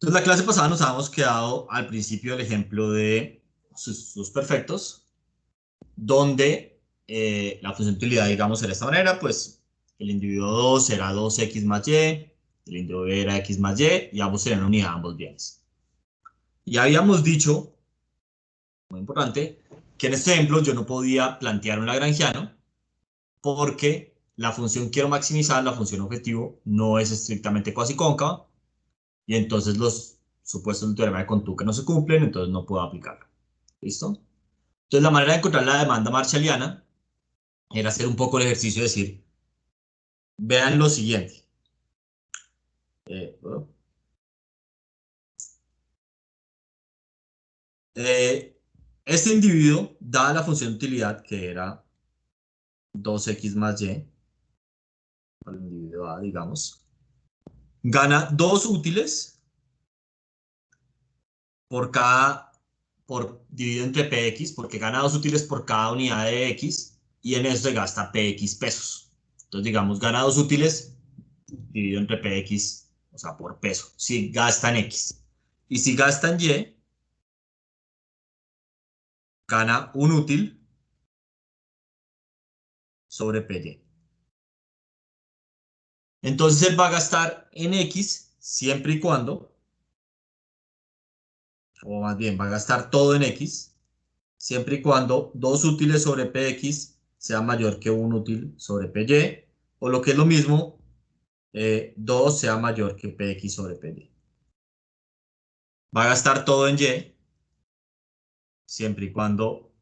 Entonces, la clase pasada nos habíamos quedado al principio del ejemplo de sus perfectos, donde la función de utilidad, digamos, era de esta manera, pues el individuo 2 era 2x más y, el individuo B era x más y ambos tenían unidad, ambos bienes. Y habíamos dicho, muy importante, que en este ejemplo yo no podía plantear un lagrangiano porque la función quiero maximizar, la función objetivo, no es estrictamente cuasi-cóncava, y entonces los supuestos del teorema de Contuque no se cumplen, entonces no puedo aplicarlo. ¿Listo? Entonces, la manera de encontrar la demanda marshalliana era hacer un poco el ejercicio de decir, vean lo siguiente. Oh. Este individuo, dada la función de utilidad que era 2x más y, para el individuo A, digamos, gana dos útiles dividido entre px, porque gana dos útiles por cada unidad de x, y en eso se gasta px pesos. Entonces, digamos, gana dos útiles dividido entre px, o sea, por peso, si gastan x. Y si gastan y, gana un útil sobre py. Entonces, él va a gastar en x siempre y cuando, o más bien, va a gastar todo en x, siempre y cuando dos útiles sobre px sea mayor que un útil sobre py, o lo que es lo mismo, 2 sea mayor que px sobre py. Va a gastar todo en y, siempre y cuando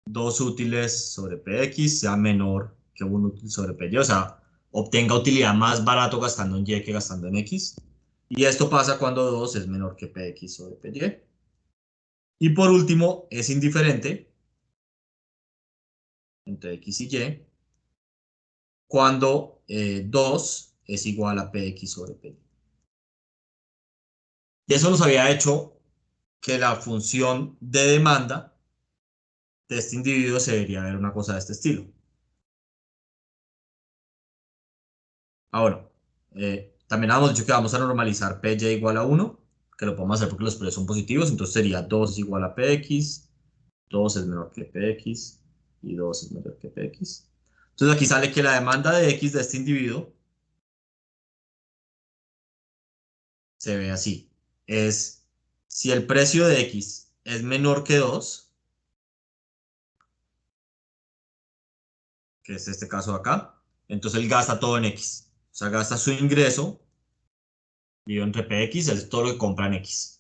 dos útiles sobre px sea menor que un útil sobre py, o sea, obtenga utilidad más barato gastando en y que gastando en x. Y esto pasa cuando 2 es menor que px sobre py. Y por último, es indiferente entre x y y cuando 2 es igual a px sobre py. Y eso nos había hecho que la función de demanda de este individuo se debería ver una cosa de este estilo. Ahora, también habíamos dicho que vamos a normalizar py igual a 1, que lo podemos hacer porque los precios son positivos, entonces sería 2 es igual a px, 2 es menor que px y 2 es menor que px. Entonces aquí sale que la demanda de x de este individuo se ve así. Es si el precio de x es menor que 2, que es este caso de acá, entonces él gasta todo en x. O sea, gasta su ingreso dividido entre px, es todo lo que compra en x.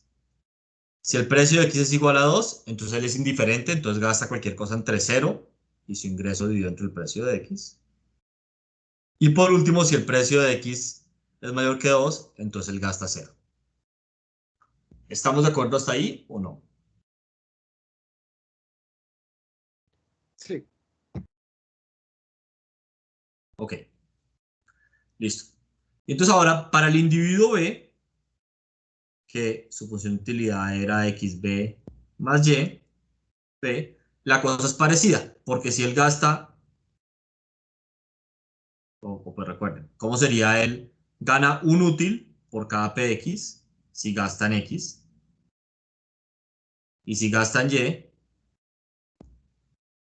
Si el precio de x es igual a 2, entonces él es indiferente, entonces gasta cualquier cosa entre 0 y su ingreso dividido entre el precio de x. Y por último, si el precio de x es mayor que 2, entonces él gasta 0. ¿Estamos de acuerdo hasta ahí o no? Sí. Ok, listo. Y entonces ahora, para el individuo B, que su función de utilidad era xb más y, B, la cosa es parecida, porque si él gasta, o pues recuerden, ¿cómo sería él? Gana un útil por cada px si gastan x, y si gastan y,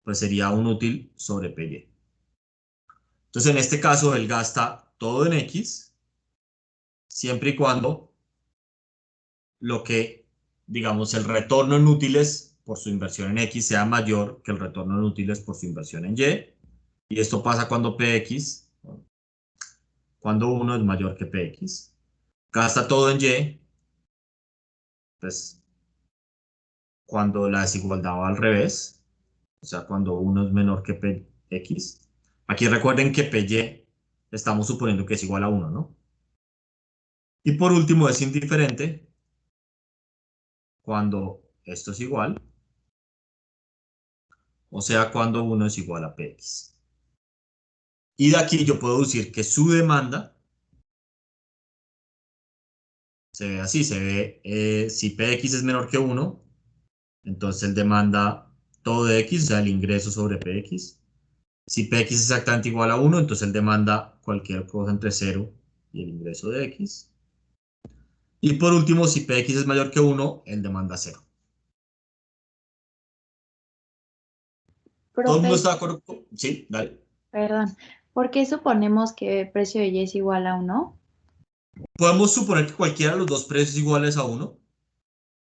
pues sería un útil sobre py. Entonces, en este caso, él gasta todo en x, siempre y cuando lo que, digamos, el retorno en útiles por su inversión en x sea mayor que el retorno en útiles por su inversión en y. Y esto pasa cuando px, cuando 1 es mayor que px. Gasta todo en y, pues cuando la desigualdad va al revés, o sea, cuando 1 es menor que px. Aquí recuerden que py estamos suponiendo que es igual a 1, ¿no? Y por último es indiferente cuando esto es igual, o sea, cuando 1 es igual a px. Y de aquí yo puedo decir que su demanda se ve así, se ve si px es menor que 1, entonces él demanda todo de x, o sea, el ingreso sobre px. Si px es exactamente igual a 1, entonces él demanda cualquier cosa entre 0 y el ingreso de x. Y por último, si Px es mayor que 1, él demanda 0. ¿Todo el mundo Profe, está de acuerdo? Sí, dale. perdón, ¿por qué suponemos que el precio de Y es igual a 1? Podemos suponer que cualquiera de los dos precios iguales a 1,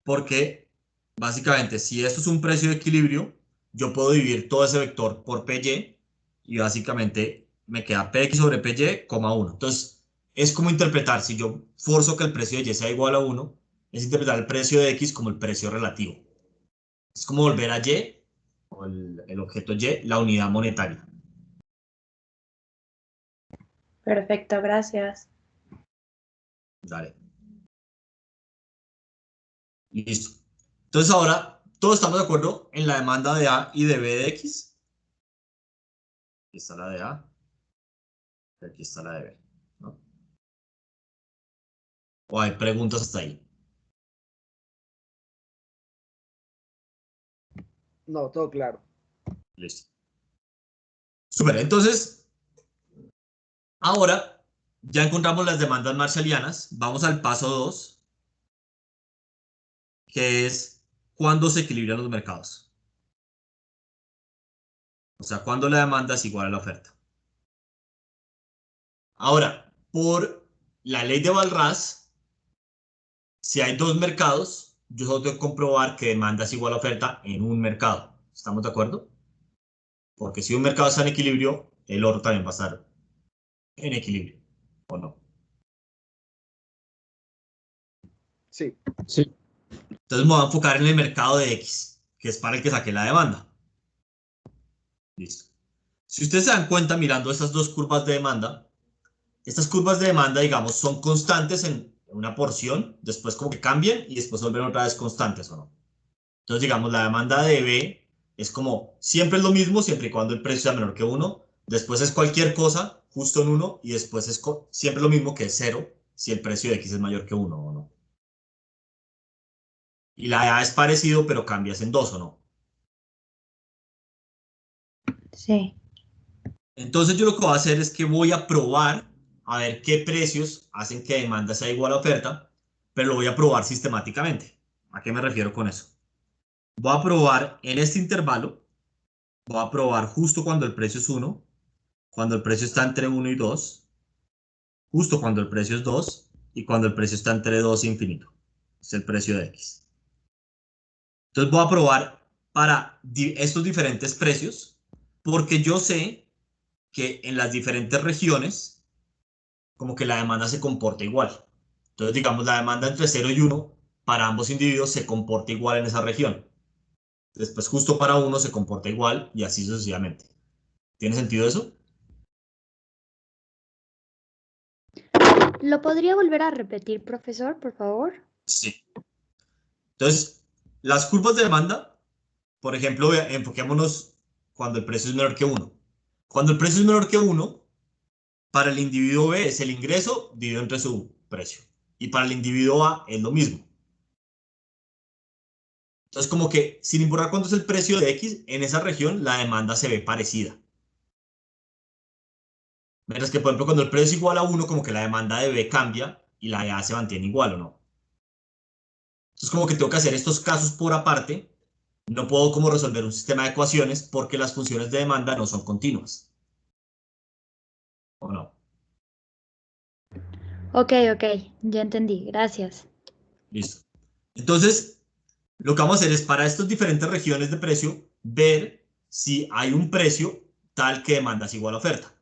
porque básicamente si esto es un precio de equilibrio, yo puedo dividir todo ese vector por PY y básicamente me queda PX sobre PY, 1. Entonces, es como interpretar, si yo forzo que el precio de Y sea igual a 1, es interpretar el precio de X como el precio relativo. Es como volver a Y, o el objeto Y, la unidad monetaria. Perfecto, gracias. Dale. Listo. Entonces ahora, todos estamos de acuerdo en la demanda de A y de B de X. Aquí está la de A, y aquí está la de B, ¿no? ¿O hay preguntas hasta ahí? No, todo claro. Listo. Súper, entonces, ahora ya encontramos las demandas marshallianas. Vamos al paso 2, que es cuándo se equilibran los mercados. O sea, cuándo la demanda es igual a la oferta. Ahora, por la ley de Walras, si hay dos mercados, yo solo tengo que comprobar que demanda es igual a oferta en un mercado. ¿Estamos de acuerdo? Porque si un mercado está en equilibrio, el otro también va a estar en equilibrio, ¿o no? Sí. Sí. Entonces me voy a enfocar en el mercado de X, que es para el que saqué la demanda. Listo. Si ustedes se dan cuenta mirando estas dos curvas de demanda, estas curvas de demanda, digamos, son constantes en una porción, después como que cambian y después vuelven otra vez constantes, ¿o no? Entonces, digamos, la demanda de B es como siempre es lo mismo, siempre y cuando el precio sea menor que 1. Después es cualquier cosa, justo en 1. Y después es siempre lo mismo que es 0, si el precio de X es mayor que 1 o no. Y la de A es parecido, pero cambias en 2 o no. Sí. Entonces yo lo que voy a hacer es que voy a probar a ver qué precios hacen que demanda sea igual a oferta, pero lo voy a probar sistemáticamente. ¿A qué me refiero con eso? Voy a probar en este intervalo, voy a probar justo cuando el precio es 1, cuando el precio está entre 1 y 2, justo cuando el precio es 2 y cuando el precio está entre 2 e infinito. Es el precio de X. Entonces voy a probar para estos diferentes precios porque yo sé que en las diferentes regiones como que la demanda se comporta igual. Entonces digamos la demanda entre 0 y 1 para ambos individuos se comporta igual en esa región. Después justo para uno se comporta igual y así sucesivamente. ¿Tiene sentido eso? ¿Lo podría volver a repetir, profesor, por favor? Sí. Entonces, las curvas de demanda, por ejemplo, enfoquémonos cuando el precio es menor que 1. Cuando el precio es menor que 1, para el individuo B es el ingreso dividido entre su precio. Y para el individuo A es lo mismo. Entonces, como que sin importar cuánto es el precio de X, en esa región la demanda se ve parecida. Mientras que, por ejemplo, cuando el precio es igual a 1, como que la demanda de B cambia y la de A se mantiene igual o no. Entonces, como que tengo que hacer estos casos por aparte. No puedo como resolver un sistema de ecuaciones porque las funciones de demanda no son continuas. ¿O no? Ok, ok, ya entendí, gracias. Listo. Entonces, lo que vamos a hacer es para estas diferentes regiones de precio, ver si hay un precio tal que demanda es igual a oferta.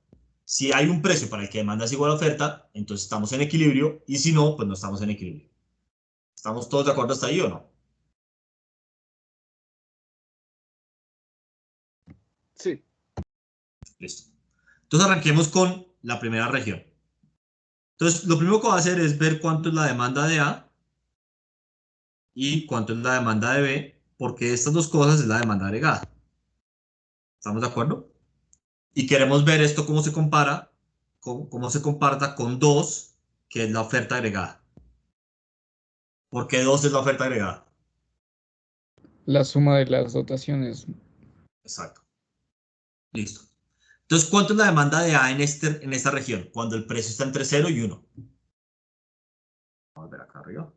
Si hay un precio para el que demanda es igual a oferta, entonces estamos en equilibrio y si no, pues no estamos en equilibrio. ¿Estamos todos de acuerdo hasta ahí o no? Sí. Listo. Entonces arranquemos con la primera región. Entonces, lo primero que va a hacer es ver cuánto es la demanda de A y cuánto es la demanda de B, porque estas dos cosas es la demanda agregada. ¿Estamos de acuerdo? Y queremos ver esto cómo se compara, cómo se comparta con 2, que es la oferta agregada. ¿Por qué 2 es la oferta agregada? La suma de las dotaciones. Exacto. Listo. Entonces, ¿cuánto es la demanda de A en esta región? Cuando el precio está entre 0 y 1. Vamos a ver acá arriba.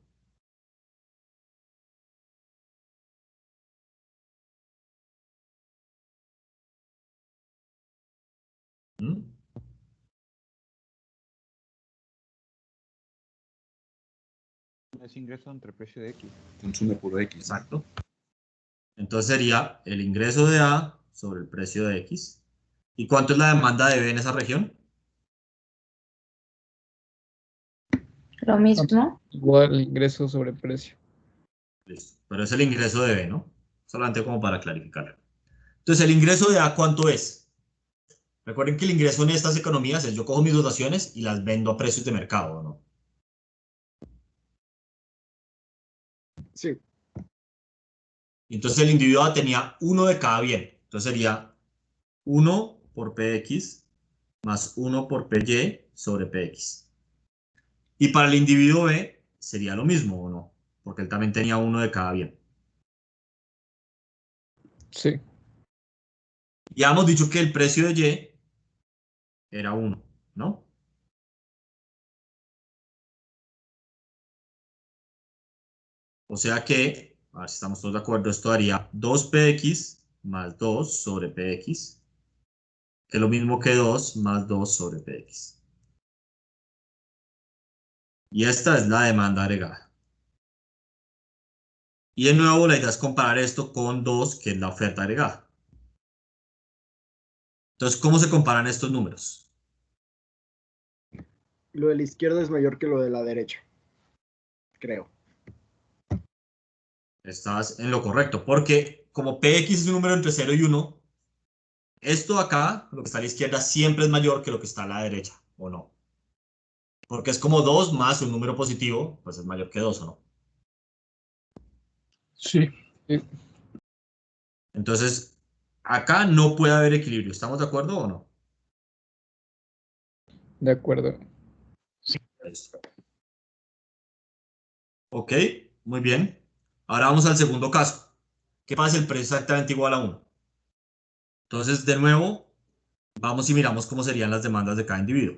¿Mm? Es ingreso entre precio de X. Consume puro X. Exacto. Entonces sería el ingreso de A sobre el precio de X. ¿Y cuánto es la demanda de B en esa región? Lo mismo. Igual ingreso sobre precio. Listo. Pero es el ingreso de B, ¿no? Solamente como para clarificar. Entonces, ¿el ingreso de A cuánto es? Recuerden que el ingreso en estas economías es yo cojo mis dotaciones y las vendo a precios de mercado, ¿no? Sí, Entonces el individuo A tenía uno de cada bien. Entonces sería 1 por PX más 1 por PY sobre PX. Y para el individuo B sería lo mismo, ¿o no? Porque él también tenía uno de cada bien. Sí, Ya hemos dicho que el precio de Y era 1, ¿no? O sea que, a ver si estamos todos de acuerdo, esto daría 2PX más 2 sobre PX, que es lo mismo que 2 más 2 sobre PX. Y esta es la demanda agregada. Y de nuevo la idea es comparar esto con 2, que es la oferta agregada. Entonces, ¿cómo se comparan estos números? lo de la izquierda es mayor que lo de la derecha, creo. Estás en lo correcto, porque como PX es un número entre 0 y 1, esto acá, lo que está a la izquierda, siempre es mayor que lo que está a la derecha, ¿o no? Porque es como 2 más un número positivo, pues es mayor que 2, ¿o no? Sí, sí, Entonces, acá no puede haber equilibrio. ¿Estamos de acuerdo o no? de acuerdo. Listo. Ok, muy bien. Ahora vamos al segundo caso. ¿Qué pasa si el precio es exactamente igual a 1? Entonces, de nuevo, vamos y miramos cómo serían las demandas de cada individuo.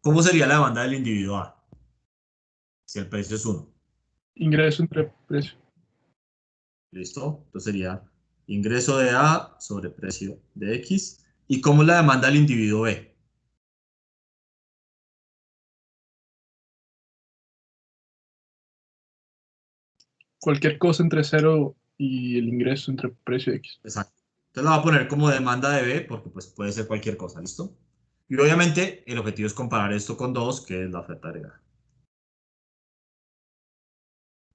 ¿Cómo sería la demanda del individuo A? Si el precio es 1. ingreso entre precio. ¿Listo? Entonces sería ingreso de A sobre precio de X. ¿Y cómo es la demanda del individuo B? Cualquier cosa entre 0 y el ingreso entre precio de X. Exacto. Entonces la voy a poner como demanda de B porque pues puede ser cualquier cosa, ¿listo? Y obviamente el objetivo es comparar esto con 2, que es la oferta agregada.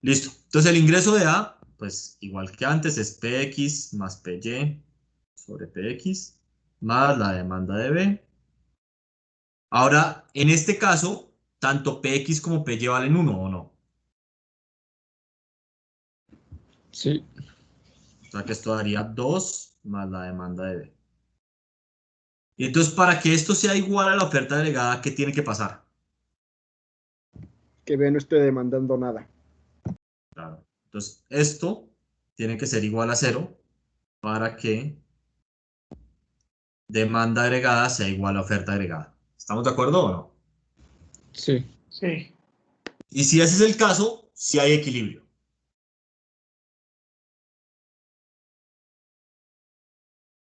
Listo. Entonces el ingreso de A, pues igual que antes, es PX más PY sobre PX más la demanda de B. Ahora, en este caso, tanto PX como PY valen 1, ¿o no? Sí, O sea que esto daría 2 más la demanda de B. Y entonces, para que esto sea igual a la oferta agregada, ¿qué tiene que pasar? Que B no esté demandando nada. Claro. Entonces, esto tiene que ser igual a 0 para que demanda agregada sea igual a oferta agregada. ¿Estamos de acuerdo o no? sí, Sí. Y si ese es el caso, sí hay equilibrio.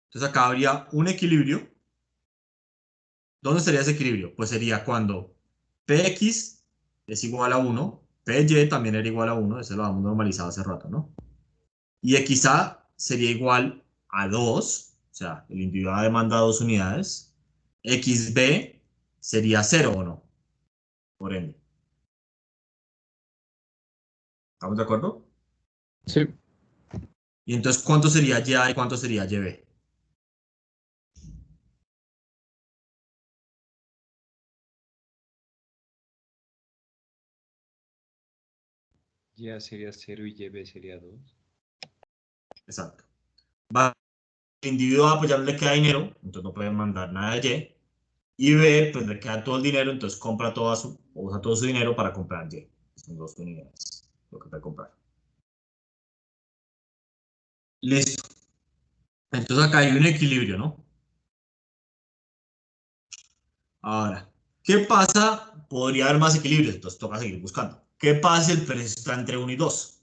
Entonces acá habría un equilibrio. ¿Dónde sería ese equilibrio? Pues sería cuando Px es igual a 1, Py también era igual a 1, ese lo habíamos normalizado hace rato, ¿no? Y XA sería igual a 2, o sea, el individuo demanda 2 unidades. XB sería 0 o no, por ende. ¿Estamos de acuerdo? sí. Y entonces, ¿cuánto sería YA y cuánto sería YB? Ya sería 0 y YB sería 2. Exacto. Va, el individuo A pues ya no le queda dinero, entonces no puede mandar nada de Y. Y B pues le queda todo el dinero, entonces compra o usa todo su dinero para comprar Y. Son 2 unidades lo que puede comprar. Listo. Entonces acá hay un equilibrio, ¿no? Ahora, ¿Qué pasa? Podría haber más equilibrios, entonces toca seguir buscando. ¿Qué pasa si el precio está entre 1 y 2?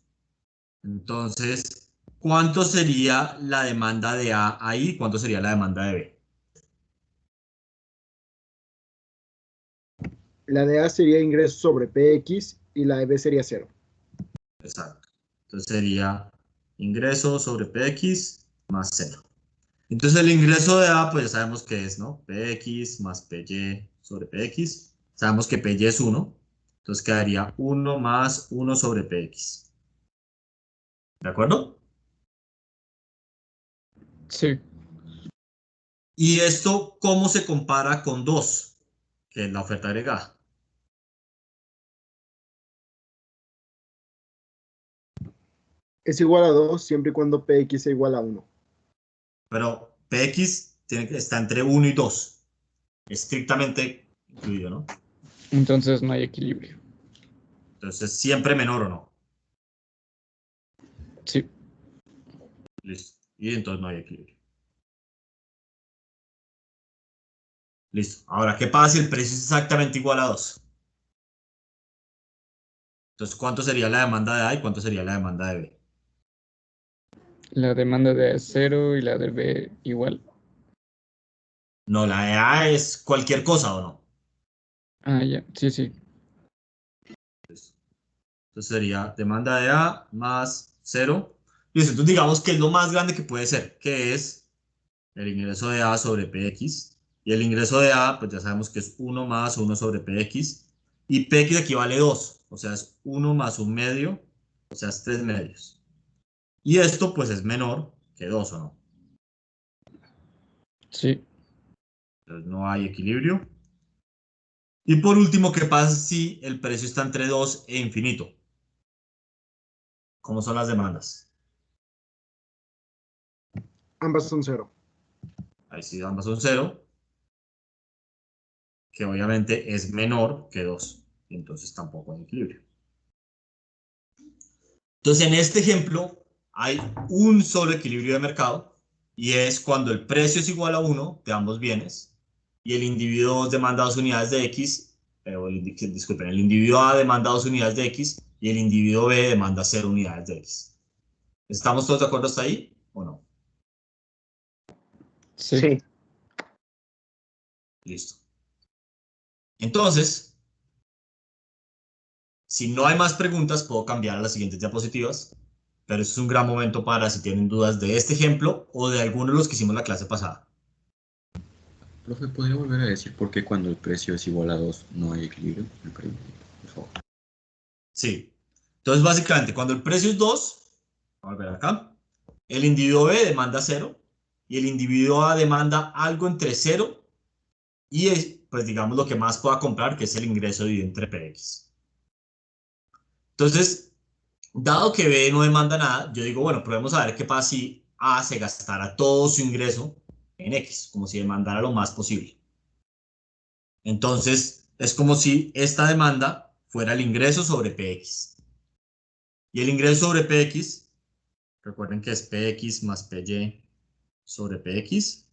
Entonces, ¿cuánto sería la demanda de A ahí? ¿Cuánto sería la demanda de B? La de A sería ingreso sobre PX y la de B sería 0. Exacto. Entonces sería ingreso sobre PX más 0. Entonces el ingreso de A, pues ya sabemos que es, ¿no? PX más PY sobre PX. Sabemos que PY es 1. Entonces quedaría 1 más 1 sobre PX. ¿De acuerdo? Sí, ¿Y esto cómo se compara con 2? Que es la oferta agregada. Es igual a 2 siempre y cuando PX sea igual a 1. Pero PX está entre 1 y 2. Estrictamente incluido, ¿no? entonces no hay equilibrio. Entonces, siempre menor o no. Sí, Listo. Y entonces no hay equilibrio. Listo. Ahora, ¿qué pasa si el precio es exactamente igual a 2? Entonces, ¿cuánto sería la demanda de A y cuánto sería la demanda de B? la demanda de A es 0 y la de B igual. No, la de A es cualquier cosa o no. Ah, ya, sí, sí. Listo. Entonces sería demanda de A más 0. Listo. Entonces digamos que es lo más grande que puede ser, que es el ingreso de A sobre PX. Y el ingreso de A, pues ya sabemos que es 1 más 1 sobre PX. Y PX aquí vale 2. O sea, es 1 más 1 medio. O sea, es 3 medios. Y esto, pues, es menor que 2, ¿o no? Sí, Entonces no hay equilibrio. Y por último, ¿qué pasa si el precio está entre 2 e infinito? ¿Cómo son las demandas? Ambas son 0. Ahí sí ambas son 0, que obviamente es menor que 2. Entonces tampoco hay equilibrio. Entonces, en este ejemplo, hay un solo equilibrio de mercado y es cuando el precio es igual a 1 de ambos bienes y el individuo demanda 2 unidades de X, disculpen, el individuo A demanda 2 unidades de X y el individuo B demanda 0 unidades de X. ¿Estamos todos de acuerdo hasta ahí o no? sí. Sí. Listo. Entonces, si no hay más preguntas, puedo cambiar a las siguientes diapositivas, pero este es un gran momento para si tienen dudas de este ejemplo o de alguno de los que hicimos la clase pasada. Profe, ¿podría volver a decir por qué cuando el precio es igual a 2 no hay equilibrio? Me pregunto, por favor. Sí. Entonces, básicamente, cuando el precio es 2, vamos a ver acá, el individuo B demanda 0 y el individuo A demanda algo entre 0 y, pues, digamos, lo que más pueda comprar, que es el ingreso dividido entre PX. Entonces, dado que B no demanda nada, yo digo, bueno, probemos a ver qué pasa si A se gastara todo su ingreso en X, como si demandara lo más posible. Entonces, es como si esta demanda fuera el ingreso sobre PX. Y el ingreso sobre PX, recuerden que es PX más PY sobre PX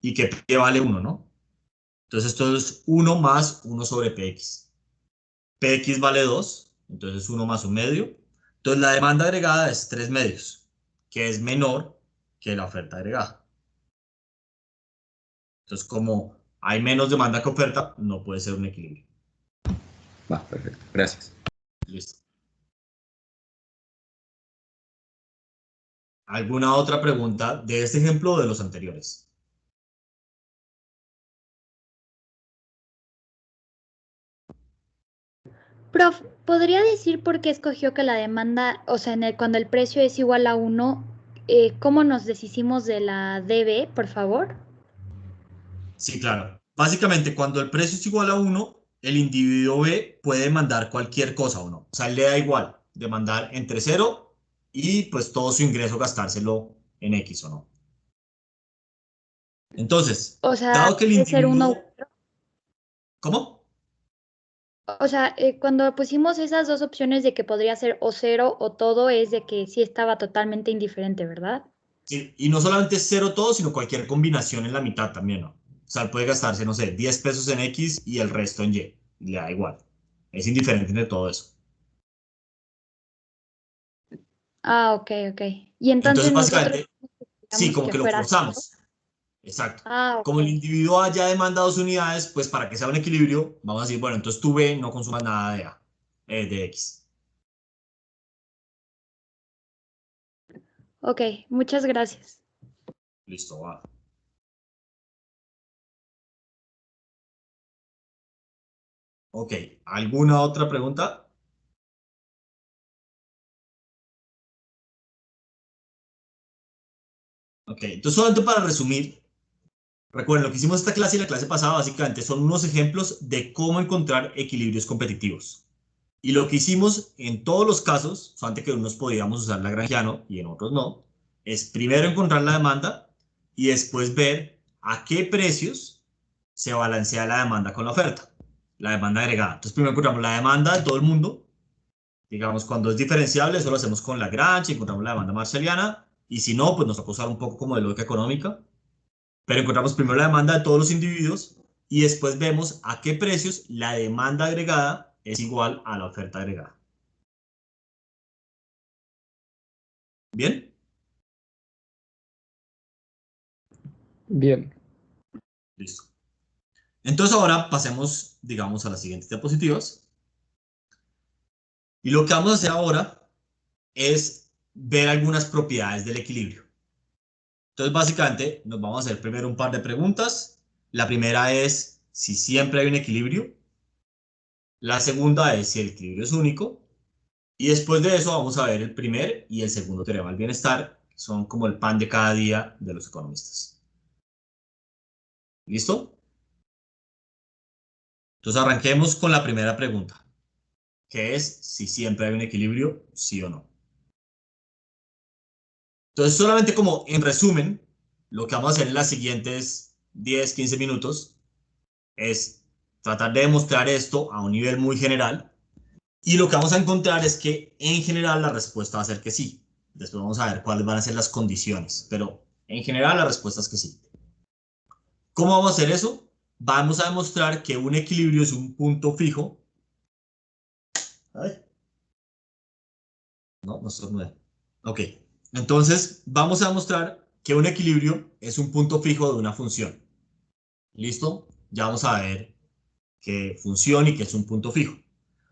y que PY vale 1, ¿no? Entonces esto es 1 más 1 sobre PX. PX vale 2, entonces 1 más 1 medio. Entonces la demanda agregada es 3 medios, que es menor que la oferta agregada. Entonces como hay menos demanda que oferta, no puede ser un equilibrio. Va, perfecto. Gracias. Listo. ¿Alguna otra pregunta de este ejemplo o de los anteriores? Prof, ¿podría decir por qué escogió que la demanda, o sea, cuando el precio es igual a 1, cómo nos deshicimos de la DB, por favor? Sí, claro. Básicamente, cuando el precio es igual a 1, el individuo B puede demandar cualquier cosa o no. O sea, le da igual demandar entre 0 y pues todo su ingreso gastárselo en X o no. Entonces, O sea, dado que el puede ser uno u individuo... otro. ¿Cómo? O sea, cuando pusimos esas dos opciones de que podría ser o 0 o todo, es de que sí estaba totalmente indiferente, ¿verdad? Sí, y no solamente 0 todo, sino cualquier combinación en la mitad también, ¿no? O sea, él puede gastarse, no sé, 10 pesos en X y el resto en Y. Le da igual. Es indiferente de todo eso. Ah, ok, ok. Y Entonces, entonces nosotros básicamente, sí, digamos como que que lo fuera cero. forzamos. Exacto. Ah, Como el ok. individuo haya demandado sus unidades, pues para que sea un equilibrio, vamos a decir, bueno, entonces tú B no consumas nada de A, de X. Ok, muchas gracias. Listo, va. Ok, ¿alguna otra pregunta? Ok, entonces solamente para resumir, recuerden, lo que hicimos esta clase y la clase pasada básicamente son unos ejemplos de cómo encontrar equilibrios competitivos. Y lo que hicimos en todos los casos, solamente que en unos podíamos usar Lagrangiano y en otros no, es primero encontrar la demanda y después ver a qué precios se balancea la demanda con la oferta, la demanda agregada. Entonces primero encontramos la demanda de todo el mundo, digamos cuando es diferenciable, eso lo hacemos con Lagrange, encontramos la demanda marshalliana y si no, pues nos toca usar un poco como de lógica económica, pero encontramos primero la demanda de todos los individuos y después vemos a qué precios la demanda agregada es igual a la oferta agregada. ¿Bien? Bien. Listo. Entonces ahora pasemos, digamos, a las siguientes diapositivas. Y lo que vamos a hacer ahora es ver algunas propiedades del equilibrio. Entonces, básicamente, nos vamos a hacer primero un par de preguntas. La primera es si siempre hay un equilibrio. La segunda es si el equilibrio es único. Y después de eso vamos a ver el primer y el segundo teorema del bienestar, que son como el pan de cada día de los economistas. ¿Listo? Entonces arranquemos con la primera pregunta, que es si siempre hay un equilibrio, sí o no. Entonces, solamente como en resumen, lo que vamos a hacer en las siguientes 10, 15 minutos es tratar de demostrar esto a un nivel muy general. Y lo que vamos a encontrar es que en general la respuesta va a ser que sí. Después vamos a ver cuáles van a ser las condiciones, pero en general la respuesta es que sí. ¿Cómo vamos a hacer eso? Vamos a demostrar que un equilibrio es un punto fijo. Ay. No, no estornudé. Ok, entonces vamos a demostrar que un equilibrio es un punto fijo de una función. ¿Listo? Ya vamos a ver qué función y qué es un punto fijo.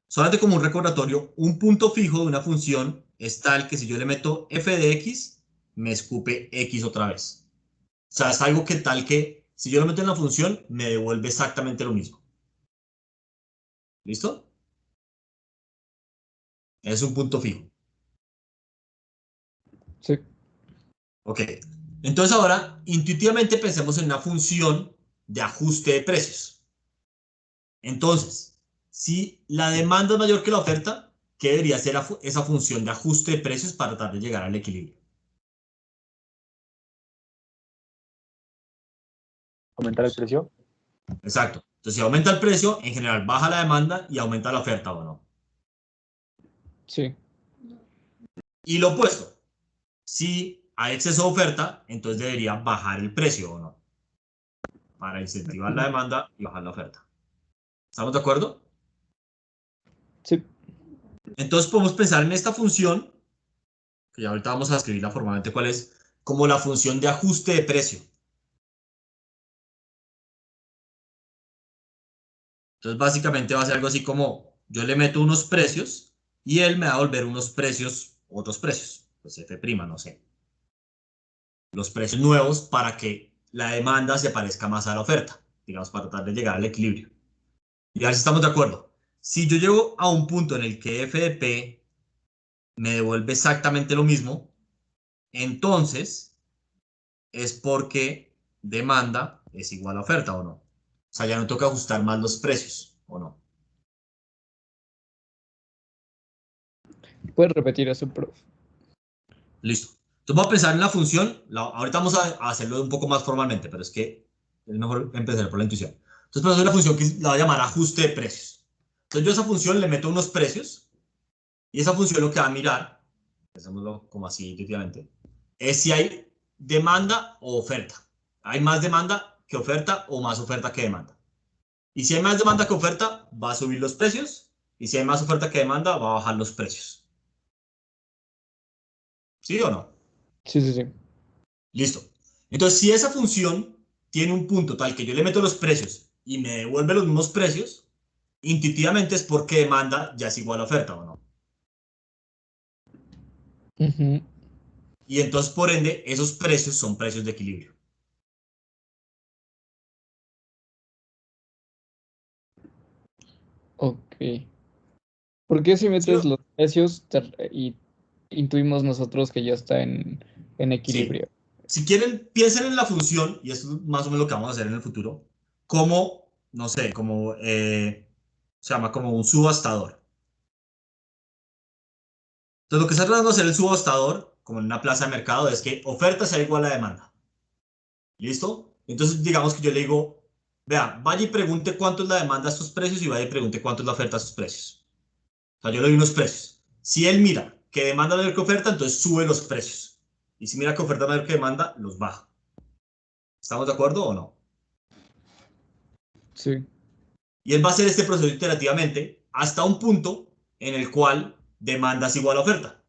Solamente como un recordatorio, un punto fijo de una función es tal que si yo le meto f de x, me escupe x otra vez. O sea, es algo que tal que si yo lo meto en la función, me devuelve exactamente lo mismo. ¿Listo? Es un punto fijo. Sí. Ok. Entonces ahora, intuitivamente pensemos en una función de ajuste de precios. Entonces, si la demanda es mayor que la oferta, ¿qué debería ser esa función de ajuste de precios para tratar de llegar al equilibrio? ¿Aumentar el precio? Exacto. Entonces, si aumenta el precio, en general baja la demanda y aumenta la oferta, ¿o no? Sí. Y lo opuesto. Si hay exceso de oferta, entonces debería bajar el precio, ¿o no? Para incentivar la demanda y bajar la oferta. ¿Estamos de acuerdo? Sí. Entonces podemos pensar en esta función, que ya ahorita vamos a escribirla formalmente cuál es, como la función de ajuste de precio. Entonces básicamente va a ser algo así como, yo le meto unos precios y él me va a volver unos precios, otros precios, pues F', no sé. Los precios nuevos para que la demanda se parezca más a la oferta, digamos, para tratar de llegar al equilibrio. Y a ver si estamos de acuerdo. Si yo llego a un punto en el que f de p me devuelve exactamente lo mismo, entonces es porque demanda es igual a oferta, ¿o no? O sea, ya no toca ajustar más los precios, ¿o no? ¿Puedes repetir eso, prof? Listo. Entonces voy a pensar en la función. Ahorita vamos a hacerlo un poco más formalmente, pero es que es mejor empezar por la intuición. Entonces, voy a hacer una función que la voy a llamar ajuste de precios. Entonces, yo a esa función le meto unos precios y esa función lo que va a mirar, pensémoslo como así intuitivamente, es si hay demanda o oferta. Hay más demanda, que oferta o más oferta que demanda. Y si hay más demanda que oferta, va a subir los precios. Y si hay más oferta que demanda, va a bajar los precios. ¿Sí o no? Sí, sí, sí. Listo. Entonces, si esa función tiene un punto tal que yo le meto los precios y me devuelve los mismos precios, intuitivamente es porque demanda ya es igual a oferta, ¿o no? Ujú. Y entonces, por ende, esos precios son precios de equilibrio. Ok. ¿Por qué si ¿Sí? metes los precios y intuimos nosotros que ya está en Sí. equilibrio? Si quieren, piensen en la función, y esto es más o menos lo que vamos a hacer en el futuro, como, no sé, como, se llama como un subastador. Entonces, lo que está tratando de hacer el subastador, como en una plaza de mercado, es que oferta sea igual a demanda. ¿Listo? Entonces, digamos que yo le digo, vea, vaya y pregunte cuánto es la demanda a estos precios y vaya y pregunte cuánto es la oferta a estos precios. O sea, yo le doy unos precios. Si él mira que demanda mayor que oferta, entonces sube los precios. Y si mira que oferta mayor que demanda, los baja. ¿Estamos de acuerdo o no? Sí. Y él va a hacer este proceso iterativamente hasta un punto en el cual demanda es igual a oferta.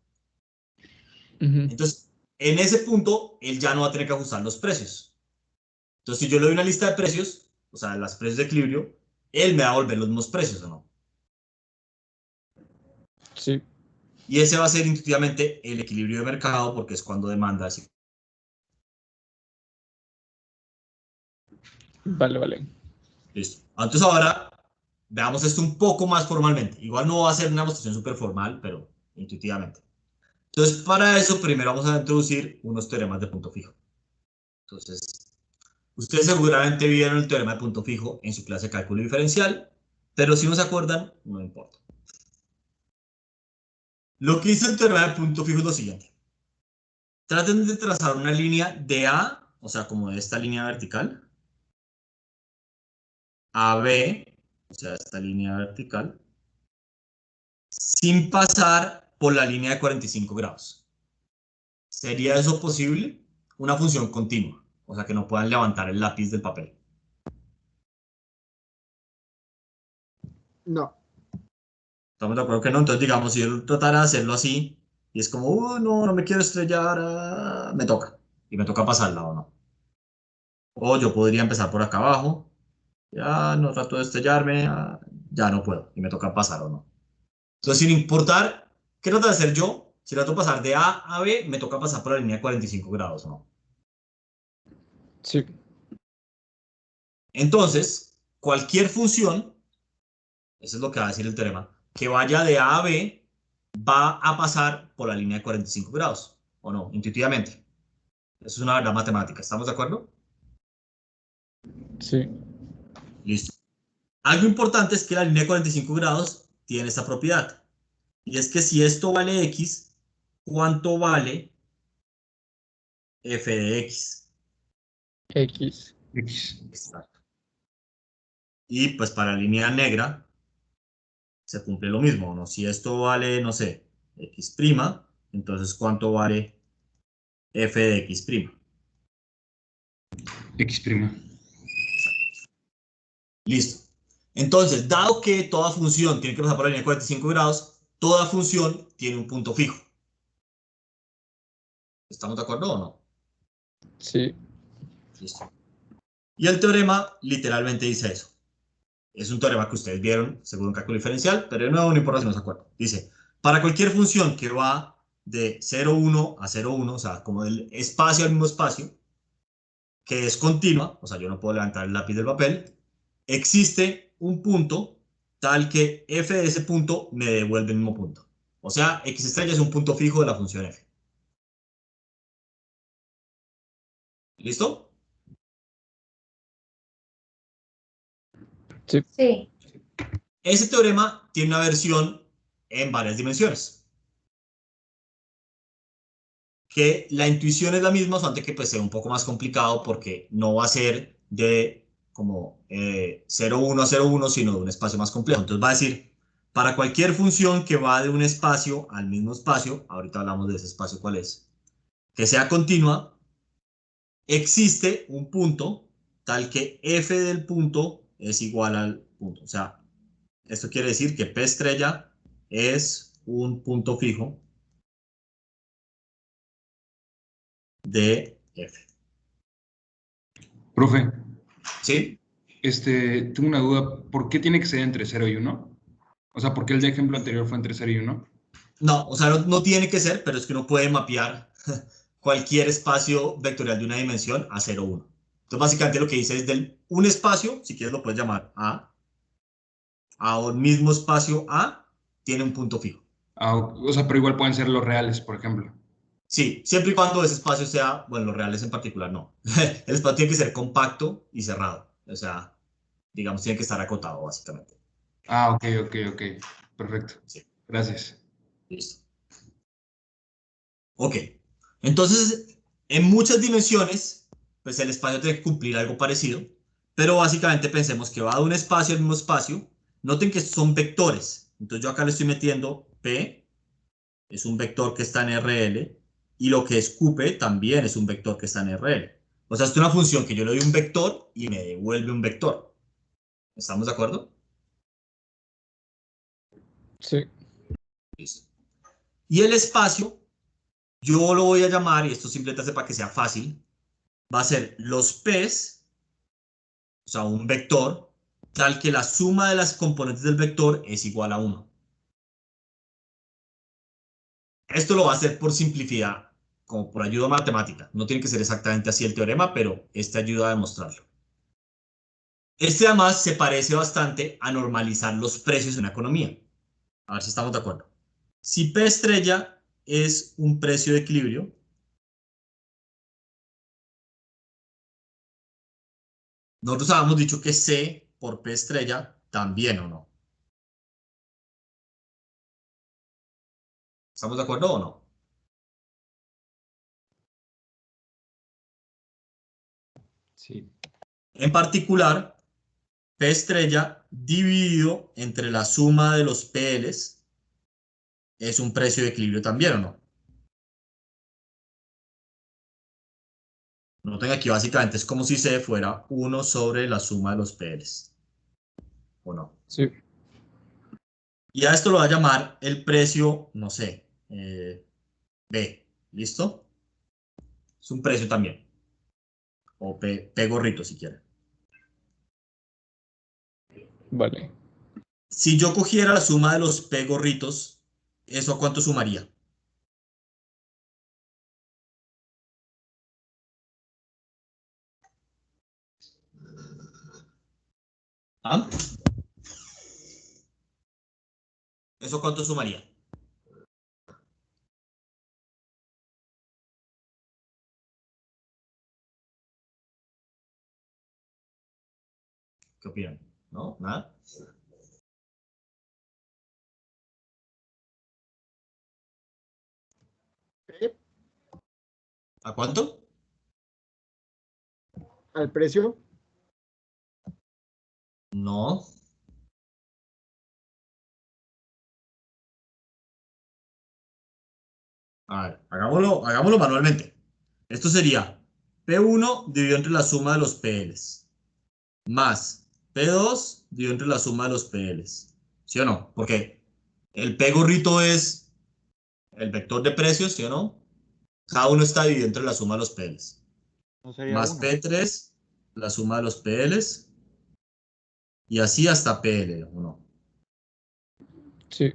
Ujú. Entonces, en ese punto, él ya no va a tener que ajustar los precios. Entonces, si yo le doy una lista de precios, o sea, los precios de equilibrio, él me va a volver los mismos precios, ¿o no? Sí. Y ese va a ser intuitivamente el equilibrio de mercado, porque es cuando demanda es igual. Vale, vale. Listo. Entonces, ahora veamos esto un poco más formalmente. Igual no va a ser una demostración súper formal, pero intuitivamente. Entonces, para eso, primero vamos a introducir unos teoremas de punto fijo. Entonces, ustedes seguramente vieron el teorema de punto fijo en su clase de cálculo diferencial, pero si no se acuerdan, no importa. Lo que dice el teorema de punto fijo es lo siguiente. Traten de trazar una línea de A, o sea, como de esta línea vertical, a B, o sea, esta línea vertical, sin pasar por la línea de 45 grados. ¿Sería eso posible? Una función continua, o sea, que no puedan levantar el lápiz del papel. No. ¿Estamos de acuerdo que no? Entonces, digamos, si yo tratara de hacerlo así, y es como, no, no me quiero estrellar, me toca. Y me toca pasarla o no. O yo podría empezar por acá abajo, ya no trato de estrellarme, ya no puedo, y me toca pasar o no. Entonces, sin importar qué trato de hacer yo, si trato de pasar de A a B, me toca pasar por la línea de 45 grados o no. Sí. Entonces, cualquier función, eso es lo que va a decir el teorema, que vaya de A a B, va a pasar por la línea de 45 grados, ¿o no? Intuitivamente. Eso es una verdad matemática. ¿Estamos de acuerdo? Sí. Listo. Algo importante es que la línea de 45 grados tiene esta propiedad. Y es que si esto vale X, ¿cuánto vale f de X? X. X. Exacto. Y pues para la línea negra se cumple lo mismo, ¿no? Si esto vale, no sé, X', entonces ¿cuánto vale f de X'? X prima. Listo. Entonces, dado que toda función tiene que pasar por la línea de 45 grados, toda función tiene un punto fijo. ¿Estamos de acuerdo o no? Sí. Listo. Y el teorema literalmente dice eso. Es un teorema que ustedes vieron según un cálculo diferencial, pero de nuevo no importa si no se acuerdan. Dice, para cualquier función que va de 0,1 a 0,1, o sea, como del espacio al mismo espacio, que es continua, o sea, yo no puedo levantar el lápiz del papel, existe un punto tal que f de ese punto me devuelve el mismo punto. O sea, x estrella es un punto fijo de la función f. ¿Listo? Sí. Sí. Ese teorema tiene una versión en varias dimensiones. Que la intuición es la misma, solamente que pues sea un poco más complicado porque no va a ser de como 0,1 a 0,1, sino de un espacio más complejo. Entonces va a decir, para cualquier función que va de un espacio al mismo espacio, ahorita hablamos de ese espacio cuál es, que sea continua, existe un punto tal que f del punto es igual al punto. O sea, esto quiere decir que P estrella es un punto fijo de f. Profe, ¿Sí? tengo una duda. ¿Por qué tiene que ser entre 0 y 1? O sea, ¿por qué el de ejemplo anterior fue entre 0 y 1? No, o sea, no tiene que ser, pero es que uno puede mapear cualquier espacio vectorial de una dimensión a 0, 1. Entonces, básicamente lo que dice es un espacio, si quieres lo puedes llamar a un mismo espacio A, tiene un punto fijo. O sea, pero igual pueden ser los reales, por ejemplo. Sí, siempre y cuando ese espacio sea, bueno, los reales en particular no. El espacio tiene que ser compacto y cerrado. O sea, digamos, tiene que estar acotado, básicamente. Ok. Perfecto. Sí, Gracias. listo. Ok. Entonces, en muchas dimensiones, pues el espacio tiene que cumplir algo parecido, pero básicamente pensemos que va de un espacio al mismo espacio. Noten que son vectores. Entonces yo acá le estoy metiendo P, es un vector que está en RL, y lo que es QP también es un vector que está en RL. O sea, es una función que yo le doy un vector y me devuelve un vector. ¿Estamos de acuerdo? Sí. Listo. Y el espacio, yo lo voy a llamar, y esto simplemente hace para que sea fácil, va a ser los P's, o sea, un vector, tal que la suma de las componentes del vector es igual a 1. Esto lo va a hacer por simplicidad, como por ayuda matemática. No tiene que ser exactamente así el teorema, pero este ayuda a demostrarlo. Este además se parece bastante a normalizar los precios en la economía. A ver si estamos de acuerdo. Si P estrella es un precio de equilibrio, nosotros habíamos dicho que C por P estrella también o no. ¿Estamos de acuerdo o no? Sí. En particular, P estrella dividido entre la suma de los PLs es un precio de equilibrio también o no. Noten aquí básicamente es como si C fuera 1 sobre la suma de los PLs. ¿O no? Sí. Y a esto lo va a llamar el precio, no sé, B. ¿Listo? Es un precio también. O P gorrito si quieren. Vale. Si yo cogiera la suma de los P gorritos, ¿eso a cuánto sumaría? ¿Ah? ¿Eso cuánto sumaría? ¿Qué opinan? ¿No? ¿Nada? P ¿A cuánto? al precio. No. A ver, hagámoslo manualmente. Esto sería P1 dividido entre la suma de los PLs más P2 dividido entre la suma de los PLs. ¿Sí o no? Porque el P gorrito es el vector de precios, ¿sí o no? Cada uno está dividido entre la suma de los PLs. No sería Más 1. P3, la suma de los PLs. Y así hasta PL, ¿o no? Sí.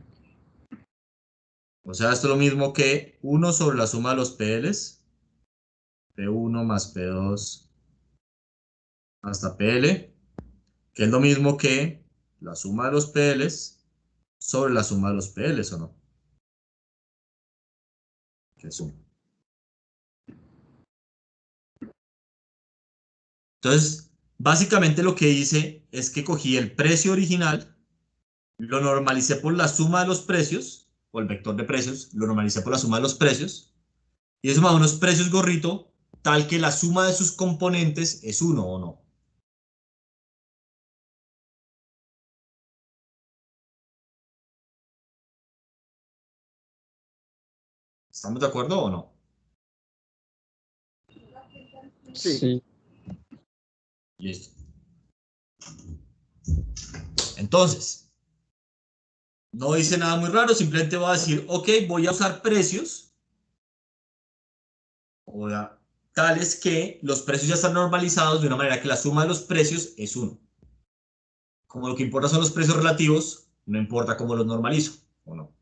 O sea, esto es lo mismo que 1 sobre la suma de los PLs. P1 más P2 hasta PL. Que es lo mismo que la suma de los PLs sobre la suma de los PLs, ¿o no? Que es 1. Entonces, básicamente lo que hice es que cogí el precio original, lo normalicé por la suma de los precios, o el vector de precios, lo normalicé por la suma de los precios, y eso me da unos precios gorrito, tal que la suma de sus componentes es 1 o no. ¿Estamos de acuerdo o no? Sí. Sí. Listo. Entonces, no dice nada muy raro, simplemente voy a decir, ok, voy a usar precios, tales que los precios ya están normalizados de una manera que la suma de los precios es 1. Como lo que importa son los precios relativos, no importa cómo los normalizo, ¿o no?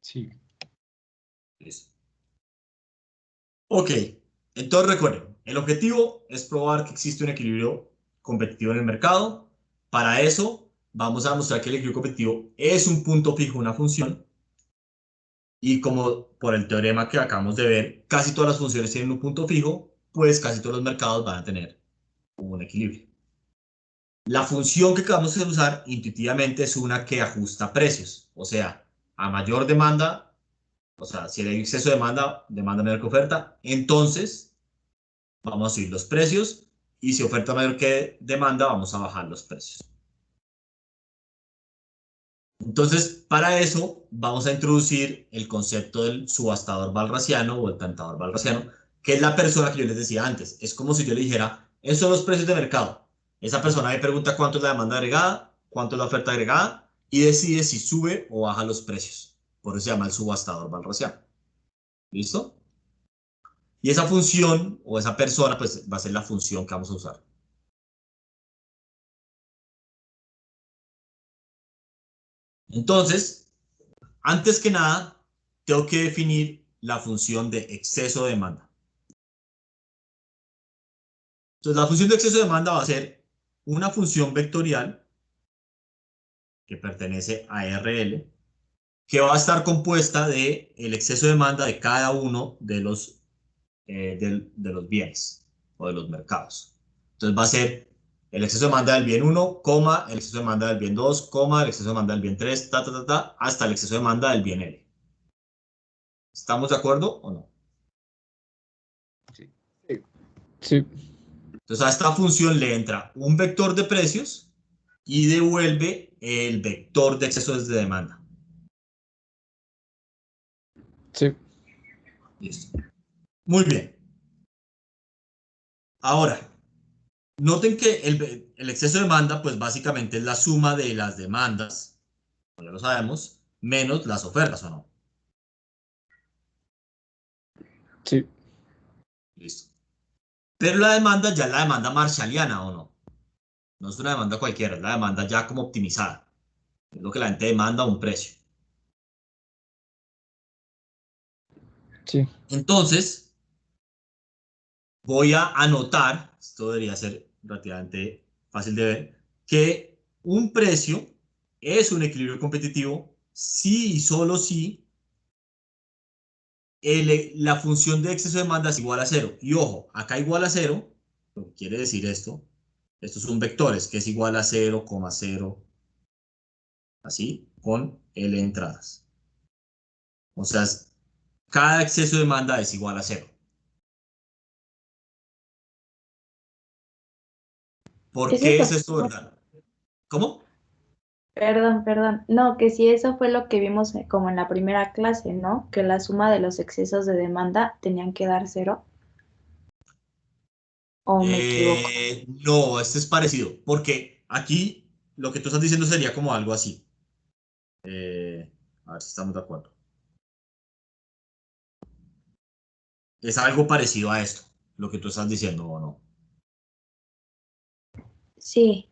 Sí. Listo. Ok, entonces recuerden, el objetivo es probar que existe un equilibrio competitivo en el mercado. Para eso, vamos a demostrar que el equilibrio competitivo es un punto fijo, una función. Y como por el teorema que acabamos de ver, casi todas las funciones tienen un punto fijo, pues casi todos los mercados van a tener un equilibrio. La función que acabamos de usar intuitivamente es una que ajusta precios. O sea, a mayor demanda, o sea, si hay exceso de demanda, demanda menor que oferta, entonces vamos a subir los precios y si oferta mayor que demanda, vamos a bajar los precios. Entonces, para eso vamos a introducir el concepto del subastador balrasiano o el tentador balrasiano, que es la persona que yo les decía antes. Es como si yo le dijera, esos son los precios de mercado. Esa persona me pregunta cuánto es la demanda agregada, cuánto es la oferta agregada y decide si sube o baja los precios. Por eso se llama el subastador balrasiano. ¿Listo? Y esa función o esa persona pues va a ser la función que vamos a usar. Entonces, antes que nada, tengo que definir la función de exceso de demanda. Entonces, la función de exceso de demanda va a ser una función vectorial que pertenece a RL, que va a estar compuesta de el exceso de demanda de cada uno de los bienes o de los mercados. Entonces, va a ser el exceso de demanda del bien 1, el exceso de demanda del bien 2, el exceso de demanda del bien 3, hasta el exceso de demanda del bien L. ¿Estamos de acuerdo o no? Sí. Sí. Entonces a esta función le entra un vector de precios y devuelve el vector de excesos de demanda. Sí. Listo. Muy bien. Ahora, noten que el exceso de demanda, pues básicamente es la suma de las demandas, ya lo sabemos, menos las ofertas, ¿o no? Sí. Listo. Pero la demanda ya es la demanda marshalliana, ¿o no? No es una demanda cualquiera, es la demanda ya como optimizada. Es lo que la gente demanda a un precio. Sí. Entonces, voy a anotar, esto debería ser relativamente fácil de ver, que un precio es un equilibrio competitivo si y solo si la función de exceso de demanda es igual a 0. Y ojo, acá igual a 0, lo que quiere decir esto, estos son vectores, que es igual a 0,0, así, con L entradas. O sea, cada exceso de demanda es igual a 0. ¿Por Ese qué fue, es esto verdad? ¿Cómo? perdón. No, que si eso fue lo que vimos como en la primera clase, ¿no? Que la suma de los excesos de demanda tenían que dar 0. ¿O me equivoco? No, este es parecido, porque aquí lo que tú estás diciendo sería como algo así. A ver si estamos de acuerdo. Es algo parecido a esto, lo que tú estás diciendo, ¿o no? Sí.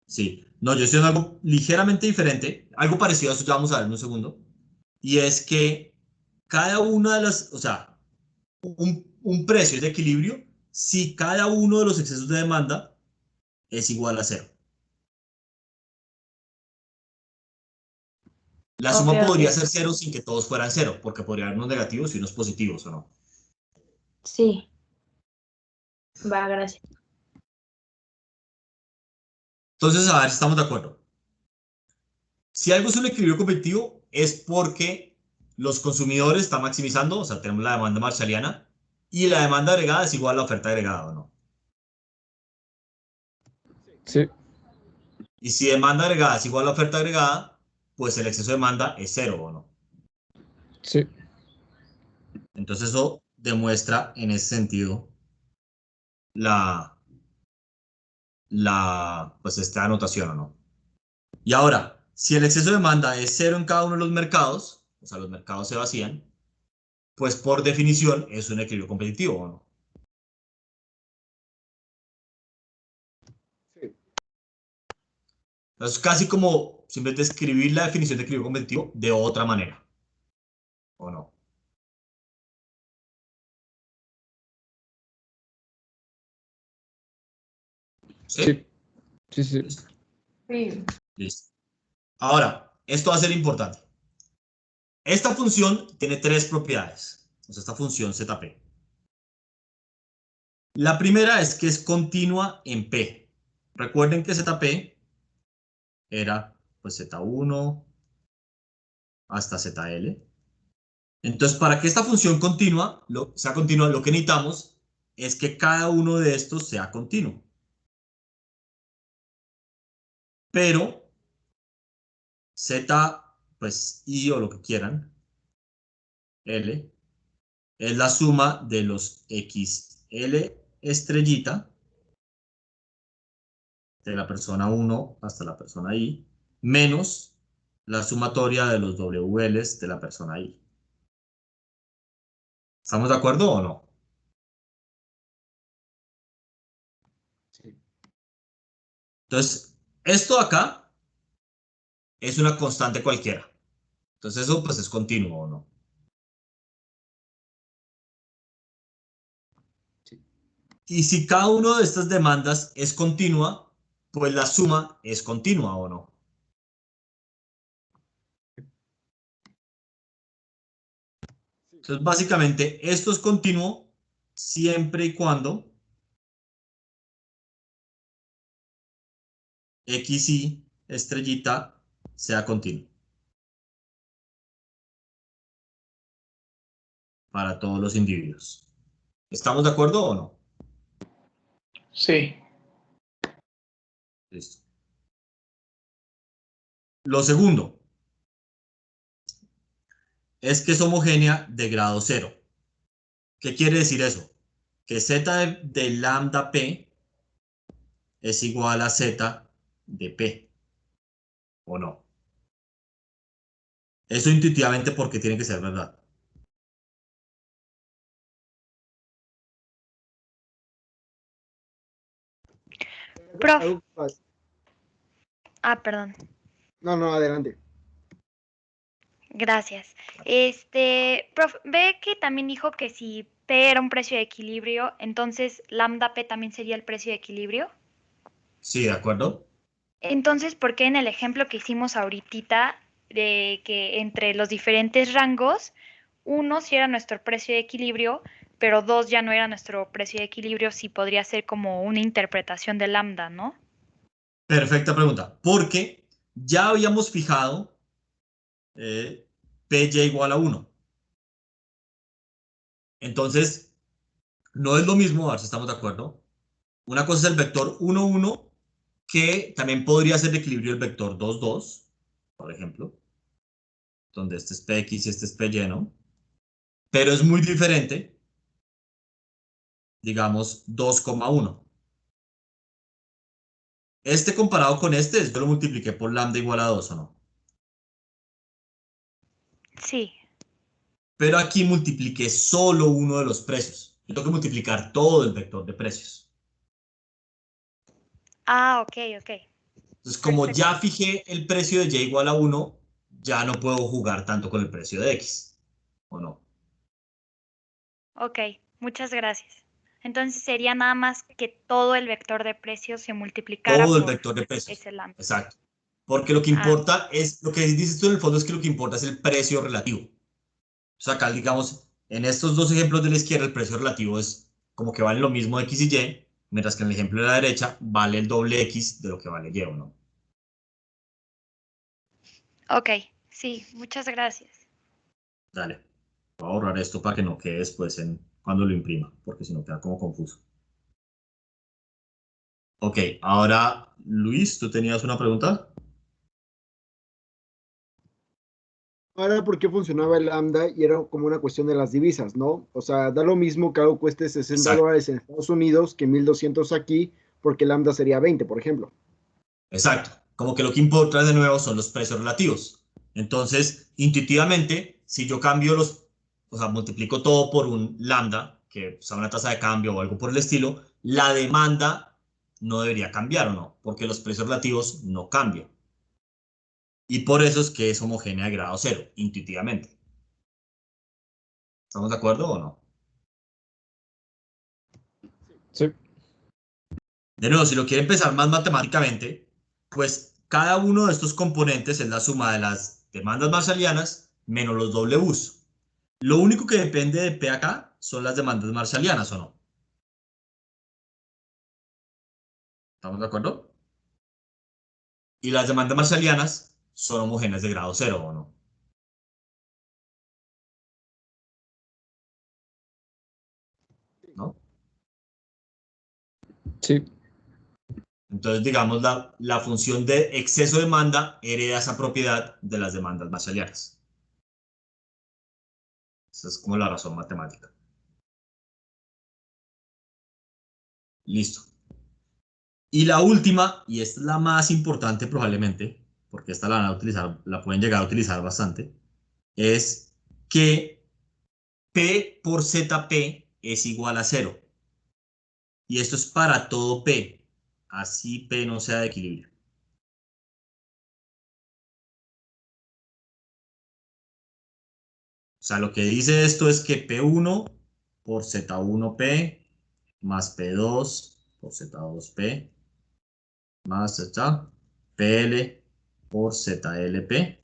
Sí. No, yo estoy en algo ligeramente diferente, algo parecido a eso, ya vamos a ver en un segundo. Y es que cada una de las, o sea, un precio es de equilibrio si cada uno de los excesos de demanda es igual a 0. La Ok, suma podría ok. ser 0 sin que todos fueran 0, porque podría haber unos negativos y unos positivos, ¿o no? Sí. Va, gracias. Entonces, a ver si estamos de acuerdo. Si algo es un equilibrio competitivo, es porque los consumidores están maximizando, o sea, tenemos la demanda marshalliana, y la demanda agregada es igual a la oferta agregada, ¿o no? Sí. Y si demanda agregada es igual a la oferta agregada, pues el exceso de demanda es 0, ¿o no? Sí. Entonces eso demuestra en ese sentido pues esta anotación, ¿o no? Y ahora, si el exceso de demanda es cero en cada uno de los mercados, o sea, los mercados se vacían, pues por definición es un equilibrio competitivo, ¿o no? Sí. Es casi como simplemente escribir la definición de equilibrio competitivo de otra manera, ¿o no? ¿Sí? Sí, sí, sí. Listo. Sí. Listo. Ahora, esto va a ser importante. Esta función tiene tres propiedades. Entonces, esta función ZP. La primera es que es continua en P. Recuerden que ZP era pues Z1 hasta ZL. Entonces, para que esta función sea continua, lo que necesitamos es que cada uno de estos sea continuo. Pero Z, pues I o lo que quieran, L, es la suma de los XL estrellita de la persona 1 hasta la persona I, menos la sumatoria de los WLs de la persona I. ¿Estamos de acuerdo o no? Sí. Entonces, esto acá es una constante cualquiera. Entonces eso pues es continuo o no. Sí. Y si cada una de estas demandas es continua, pues la suma es continua o no. Entonces básicamente esto es continuo siempre y cuando XY estrellita sea continuo. Para todos los individuos. ¿Estamos de acuerdo o no? Sí. Listo. Lo segundo es que es homogénea de grado cero. ¿Qué quiere decir eso? Que Z de lambda P es igual a Z de P, ¿o no? Eso intuitivamente porque tiene que ser verdad. Prof. Algo más. Perdón. No, adelante. Gracias. Prof, ve que también dijo que si P era un precio de equilibrio, entonces lambda P también sería el precio de equilibrio. Sí, ¿de acuerdo? Entonces, ¿por qué en el ejemplo que hicimos ahorita de que entre los diferentes rangos, uno sí era nuestro precio de equilibrio, pero dos ya no era nuestro precio de equilibrio, sí podría ser como una interpretación de lambda, ¿no? Perfecta pregunta. Porque ya habíamos fijado PY igual a 1. Entonces, no es lo mismo, a ver si estamos de acuerdo. Una cosa es el vector 1, 1, que también podría ser de equilibrio el vector 2, 2, por ejemplo, donde este es Px y este es Py, ¿no? Pero es muy diferente, digamos, 2,1. Este comparado con este, yo lo multipliqué por lambda igual a 2, ¿o no? Sí. Pero aquí multipliqué solo uno de los precios. Yo tengo que multiplicar todo el vector de precios. Ok. Entonces, como Perfecto. ya fijé el precio de y igual a 1, ya no puedo jugar tanto con el precio de x, ¿o no? Ok, muchas gracias. Entonces sería nada más que todo el vector de precios se multiplicara Todo el por vector de precios. ese lambda. Exacto. Porque lo que importa es, lo que dices tú en el fondo es que lo que importa es el precio relativo. O sea, acá, digamos, en estos dos ejemplos de la izquierda, el precio relativo es como que vale lo mismo x y y, mientras que en el ejemplo de la derecha vale el doble x de lo que vale y, ¿o no? Ok, sí, muchas gracias. Dale. Voy a borrar esto para que no quede después cuando lo imprima, porque si no queda como confuso. Ok, ahora, Luis, ¿tú tenías una pregunta? Ahora, ¿por qué funcionaba el lambda? Y era como una cuestión de las divisas, ¿no? O sea, da lo mismo que algo cueste 60 Exacto. dólares en Estados Unidos que 1.200 aquí, porque el lambda sería 20, por ejemplo. Exacto. Como que lo que importa de nuevo son los precios relativos. Entonces, intuitivamente, si yo cambio o sea, multiplico todo por un lambda, que sea una tasa de cambio o algo por el estilo, la demanda no debería cambiar, ¿o no? Porque los precios relativos no cambian. Y por eso es que es homogénea de grado cero, intuitivamente. ¿Estamos de acuerdo o no? Sí. De nuevo, si lo quiere empezar más matemáticamente, pues cada uno de estos componentes es la suma de las demandas marshallianas menos los Ws. Lo único que depende de P acá son las demandas marshallianas, ¿o no? ¿Estamos de acuerdo? Y las demandas marshallianas son homogéneas de grado cero, ¿o no? ¿No? Sí. Entonces, digamos, la función de exceso de demanda hereda esa propiedad de las demandas marshallianas. Esa es como la razón matemática. Listo. Y la última, y esta es la más importante probablemente, porque esta la van a utilizar, la pueden llegar a utilizar bastante, es que P por ZP es igual a 0. Y esto es para todo P, así P no sea de equilibrio. O sea, lo que dice esto es que P1 por Z1P más P2 por Z2P más PL por ZLP,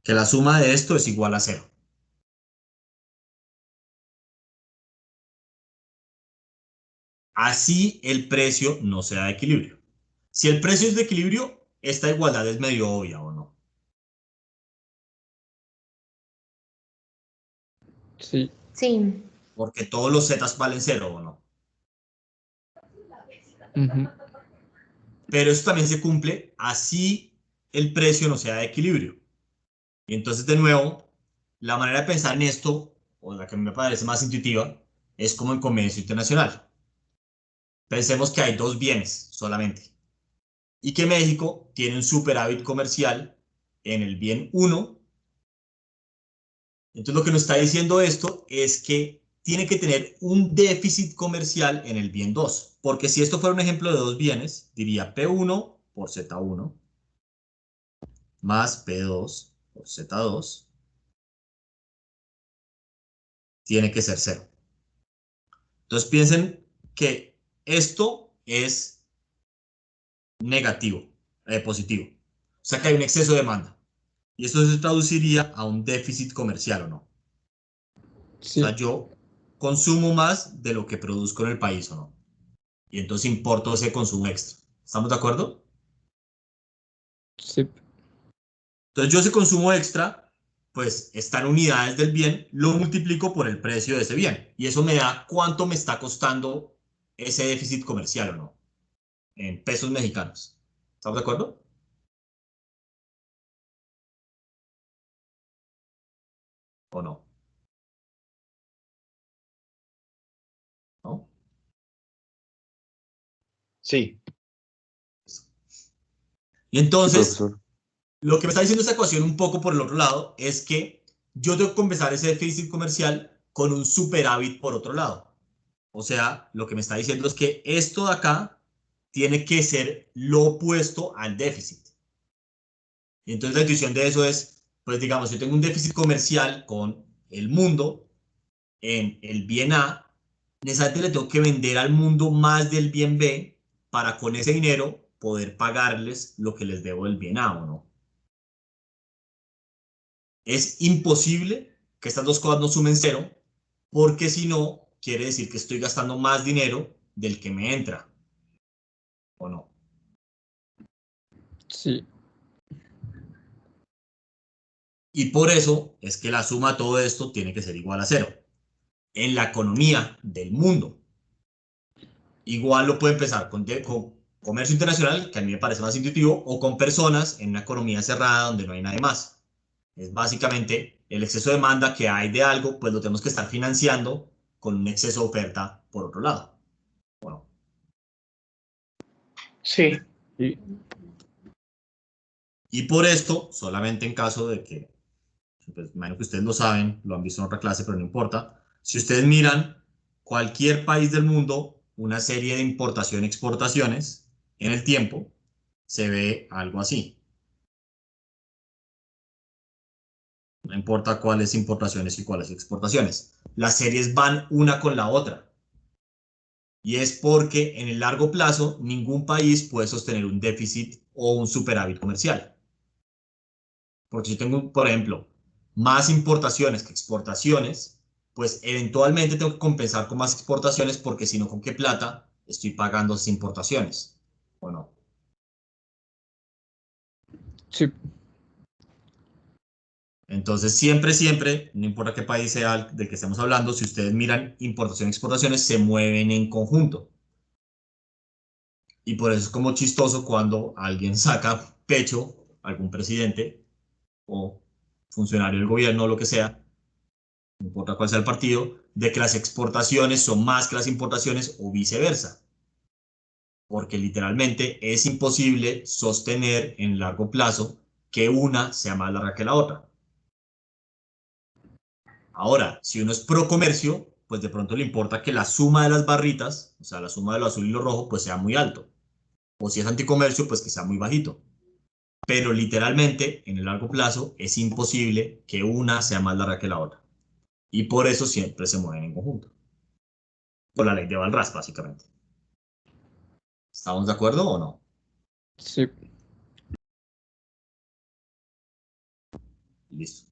que la suma de esto es igual a 0. Así el precio no sea de equilibrio. Si el precio es de equilibrio, esta igualdad es medio obvia, ¿o no? Sí. Sí. Porque todos los zetas valen 0, ¿o no? Ujú. Pero eso también se cumple así el precio no sea de equilibrio. Y entonces, de nuevo, la manera de pensar en esto, o la que me parece más intuitiva, es como en comercio internacional. Pensemos que hay dos bienes solamente y que México tiene un superávit comercial en el bien 1. Entonces, lo que nos está diciendo esto es que tiene que tener un déficit comercial en el bien 2, porque si esto fuera un ejemplo de dos bienes, diría P1 por Z1 más P2 por Z2 tiene que ser 0. Entonces piensen que esto es negativo, positivo. O sea que hay un exceso de demanda. Y esto se traduciría a un déficit comercial, ¿o no? O sea, Sí. yo consumo más de lo que produzco en el país, ¿o no? Y entonces importo ese consumo extra. ¿Estamos de acuerdo? Sí. Entonces yo ese consumo extra, pues está en unidades del bien, lo multiplico por el precio de ese bien. Y eso me da cuánto me está costando ese déficit comercial, ¿o no? En pesos mexicanos. ¿Estamos de acuerdo? ¿O no? ¿No? Sí, Y entonces, profesor. lo que me está diciendo esta ecuación un poco por el otro lado es que yo tengo que compensar ese déficit comercial con un superávit por otro lado. O sea, lo que me está diciendo es que esto de acá tiene que ser lo opuesto al déficit. Y entonces la intuición de eso es, pues digamos, yo tengo un déficit comercial con el mundo en el bien A, necesariamente le tengo que vender al mundo más del bien B para con ese dinero poder pagarles lo que les debo del bien A, ¿o no? Es imposible que estas dos cosas no sumen 0, porque si no, quiere decir que estoy gastando más dinero del que me entra, ¿o no? Sí. Y por eso es que la suma de todo esto tiene que ser igual a 0. En la economía del mundo. Igual lo puede empezar con comercio internacional, que a mí me parece más intuitivo, o con personas en una economía cerrada donde no hay nadie más. Es básicamente el exceso de demanda que hay de algo, pues lo tenemos que estar financiando con un exceso de oferta por otro lado. Bueno. Sí. Y por esto, solamente en caso de que, pues, imagino que ustedes lo saben, lo han visto en otra clase, pero no importa. Si ustedes miran cualquier país del mundo, una serie de importación y exportaciones en el tiempo, se ve algo así. No importa cuáles importaciones y cuáles exportaciones. Las series van una con la otra. Y es porque en el largo plazo ningún país puede sostener un déficit o un superávit comercial. Porque si tengo, por ejemplo, más importaciones que exportaciones, pues eventualmente tengo que compensar con más exportaciones porque si no, ¿con qué plata estoy pagando esas importaciones? ¿O no? Sí. Entonces, siempre, no importa qué país sea del que estemos hablando, si ustedes miran importación y exportaciones, se mueven en conjunto. Y por eso es como chistoso cuando alguien saca pecho, algún presidente o funcionario del gobierno o lo que sea, no importa cuál sea el partido, de que las exportaciones son más que las importaciones o viceversa. Porque literalmente es imposible sostener en largo plazo que una sea más larga que la otra. Ahora, si uno es pro comercio, pues de pronto le importa que la suma de las barritas, o sea, la suma de lo azul y lo rojo, pues sea muy alto. O si es anticomercio, pues que sea muy bajito. Pero literalmente, en el largo plazo, es imposible que una sea más larga que la otra. Y por eso siempre se mueven en conjunto. Por la ley de Walras, básicamente. ¿Estamos de acuerdo o no? Sí. Listo.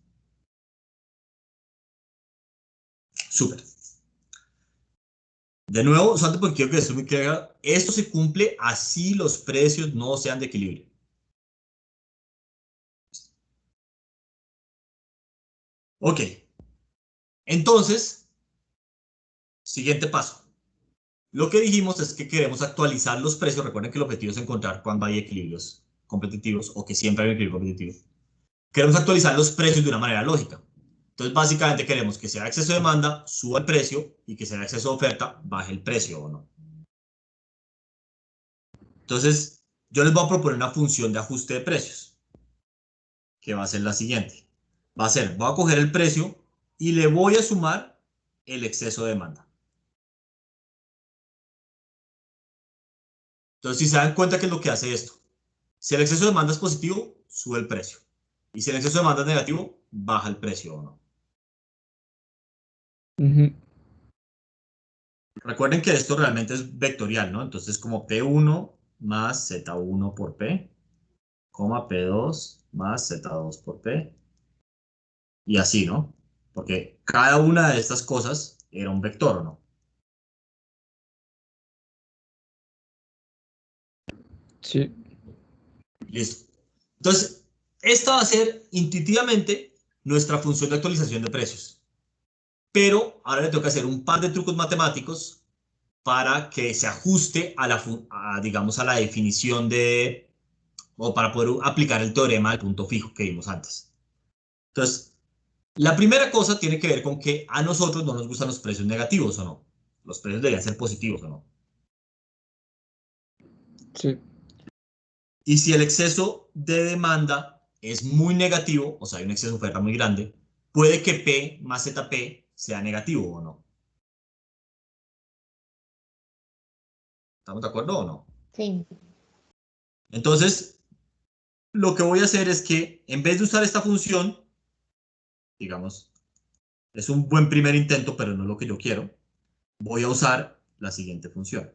Súper. De nuevo, solamente porque quiero que esto muy claro, esto se cumple así los precios no sean de equilibrio. Ok. Entonces, siguiente paso. Lo que dijimos es que queremos actualizar los precios. Recuerden que el objetivo es encontrar cuando hay equilibrios competitivos o que siempre hay un equilibrio competitivo. Queremos actualizar los precios de una manera lógica. Entonces, básicamente queremos que sea exceso de demanda, suba el precio y que sea exceso de oferta, baje el precio o no. Entonces, yo les voy a proponer una función de ajuste de precios, que va a ser la siguiente. Va a ser, voy a coger el precio y le voy a sumar el exceso de demanda. Entonces, si se dan cuenta, ¿qué es lo que hace esto? Si el exceso de demanda es positivo, sube el precio. Y si el exceso de demanda es negativo, baja el precio o no. Recuerden que esto realmente es vectorial, ¿no? Entonces, como P1 más Z1 por P, coma P2 más Z2 por P. Y así, ¿no? Porque cada una de estas cosas era un vector, ¿o no? Sí. Listo. Entonces, esta va a ser intuitivamente nuestra función de actualización de precios. Pero ahora le tengo que hacer un par de trucos matemáticos para que se ajuste digamos, a la definición de, o para poder aplicar el teorema del punto fijo que vimos antes. Entonces, la primera cosa tiene que ver con que a nosotros no nos gustan los precios negativos, ¿o no? Los precios deberían ser positivos, ¿o no? Sí. Y si el exceso de demanda es muy negativo, o sea, hay un exceso de oferta muy grande, puede que P más ZP sea negativo, ¿o no? ¿Estamos de acuerdo o no? Sí. Entonces, lo que voy a hacer es que en vez de usar esta función, digamos, es un buen primer intento, pero no es lo que yo quiero, voy a usar la siguiente función.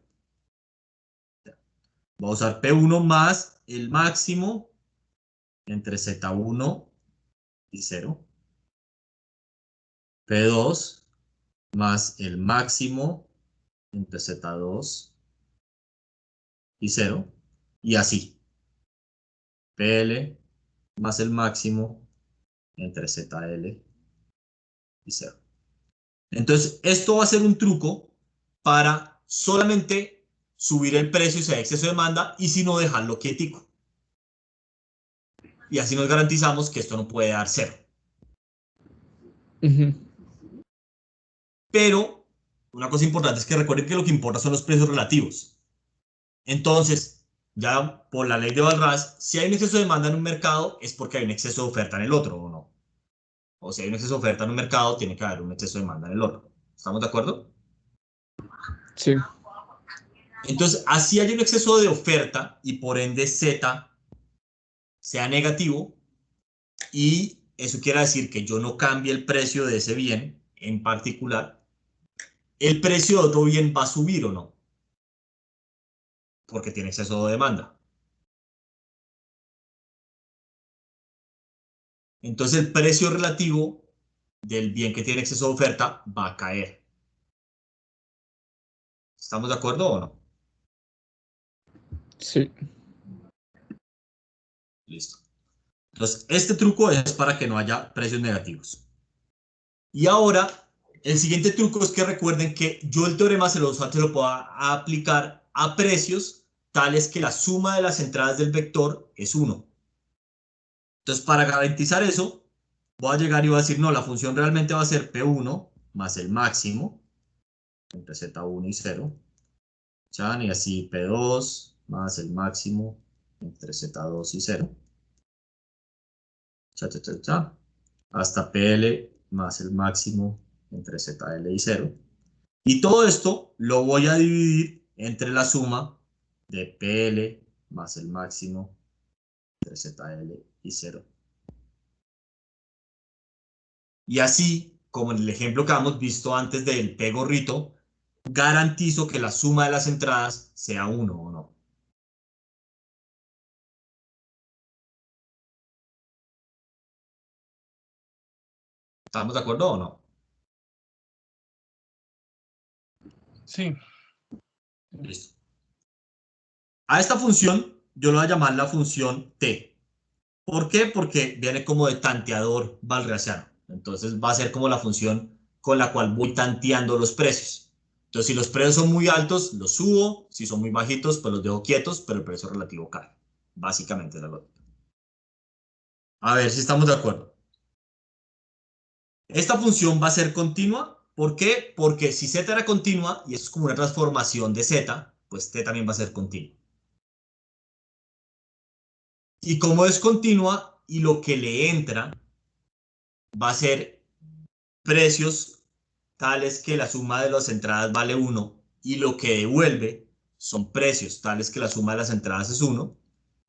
Voy a usar P1 más el máximo entre Z1 y 0. P2 más el máximo entre Z2 y 0. Y así. PL más el máximo entre ZL y 0. Entonces, esto va a ser un truco para solamente subir el precio si hay exceso de demanda y si no, dejarlo quietico. Y así nos garantizamos que esto no puede dar 0. Ujú. Pero una cosa importante es que recuerden que lo que importa son los precios relativos. Entonces, ya por la ley de Walras, si hay un exceso de demanda en un mercado, es porque hay un exceso de oferta en el otro, ¿o no? O si hay un exceso de oferta en un mercado, tiene que haber un exceso de demanda en el otro. ¿Estamos de acuerdo? Sí. Entonces, así hay un exceso de oferta y por ende Z sea negativo, y eso quiere decir que yo no cambie el precio de ese bien en particular, el precio de otro bien va a subir o no, porque tiene exceso de demanda. Entonces el precio relativo del bien que tiene exceso de oferta va a caer. ¿Estamos de acuerdo o no? Sí. Listo. Entonces, este truco es para que no haya precios negativos. Y ahora, el siguiente truco es que recuerden que yo el teorema se lo puedo aplicar a precios tales que la suma de las entradas del vector es 1. Entonces, para garantizar eso, voy a llegar y voy a decir, no, la función realmente va a ser P1 más el máximo, entre Z1 y 0. Chan, y así P2 más el máximo, entre Z2 y 0. Cha, cha, cha, cha. Hasta PL más el máximo, entre ZL y 0. Y todo esto lo voy a dividir entre la suma de PL más el máximo, entre ZL y 0. Y así, como en el ejemplo que hemos visto antes del P gorrito, garantizo que la suma de las entradas sea 1 o no. ¿Estamos de acuerdo o no? Sí. Listo. A esta función yo le voy a llamar la función T. ¿Por qué? Porque viene como de tanteador valrasiano. Entonces va a ser como la función con la cual voy tanteando los precios. Entonces, si los precios son muy altos, los subo. Si son muy bajitos, pues los dejo quietos, pero el precio relativo cae. Básicamente es la lógica. A ver si estamos de acuerdo. Esta función va a ser continua. ¿Por qué? Porque si z era continua, y esto es como una transformación de z, pues t también va a ser continua. Y como es continua y lo que le entra va a ser precios tales que la suma de las entradas vale 1 y lo que devuelve son precios tales que la suma de las entradas es 1,